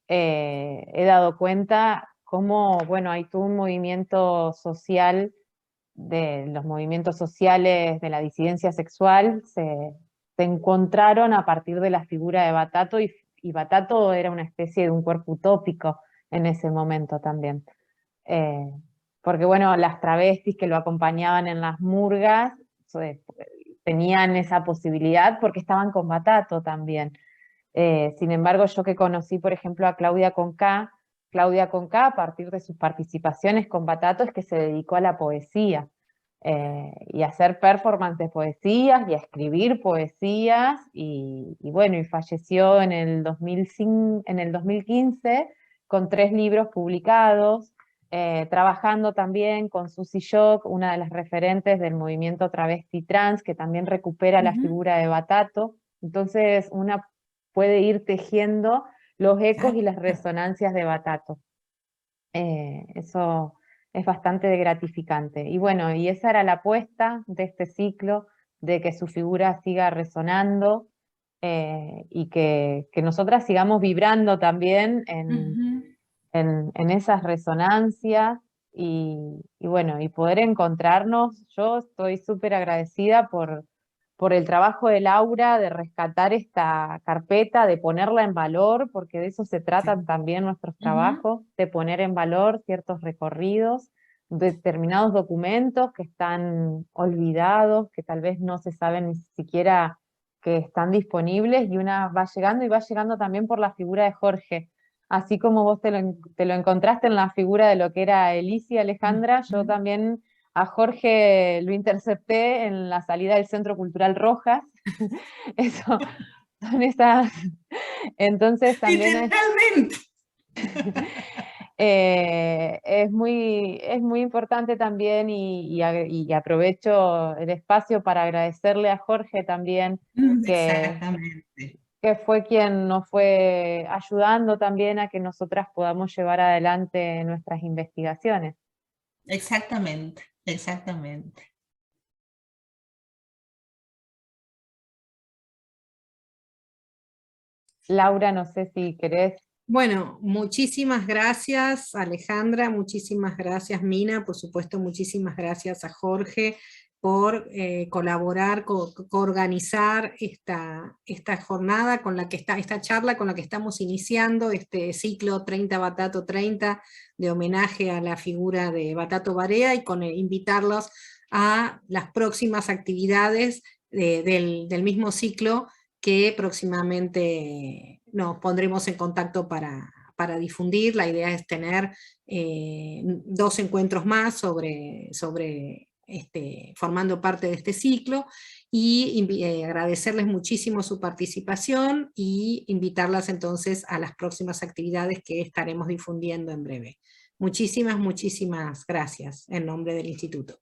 He dado cuenta cómo, bueno, hay todo un movimiento social de los movimientos sociales de la disidencia sexual se encontraron a partir de la figura de Batato y Batato era una especie de un cuerpo utópico en ese momento también. Eh, Porque bueno, las travestis que lo acompañaban en las murgas eh, tenían esa posibilidad porque estaban con Batato también. Sin embargo, yo que conocí, por ejemplo, a Claudia Conká, a partir de sus participaciones con Batato, es que se dedicó a la poesía y a hacer performance de poesías y a escribir poesías, y bueno, y falleció en el 2005, en el 2015 con 3 libros publicados, trabajando también con Susy Shock, una de las referentes del movimiento travesti trans, que también recupera la Ujú. figura de Batato. Entonces, una puede ir tejiendo los ecos y Claro. las resonancias de Batato. Eso es bastante gratificante. Y bueno, y esa era la apuesta de este ciclo, de que su figura siga resonando y que nosotras sigamos vibrando también Ujú. en esas resonancias y bueno, y poder encontrarnos. Yo estoy súper agradecida por el trabajo de Laura, de rescatar esta carpeta, de ponerla en valor, porque de eso se Sí. tratan también nuestros Ujú. trabajos, de poner en valor ciertos recorridos, determinados documentos que están olvidados, que tal vez no se saben ni siquiera que están disponibles, y una va llegando y va llegando también por la figura de Jorge. Así como vos te lo encontraste en la figura de lo que era Elisa y Alejandra, yo también a Jorge lo intercepté en la salida del Centro Cultural Rojas. Eso, son esas. Entonces también Literalmente. es muy importante también, y aprovecho el espacio para agradecerle a Jorge también, Exactamente. que fue quien nos fue ayudando también a que nosotras podamos llevar adelante nuestras investigaciones. Exactamente, exactamente. Laura, no sé si querés. Bueno, muchísimas gracias Alejandra, muchísimas gracias Mina, por supuesto muchísimas gracias a Jorge por colaborar, coorganizar esta jornada con la que esta charla con la que estamos iniciando, este ciclo 30 Batato 30 de homenaje a la figura de Batato Barea, y con invitarlos a las próximas actividades del mismo ciclo, que próximamente nos pondremos en contacto para difundir. La idea es tener 2 encuentros más formando parte de este ciclo, y agradecerles muchísimo su participación y invitarlas entonces a las próximas actividades que estaremos difundiendo en breve. Muchísimas gracias en nombre del Instituto.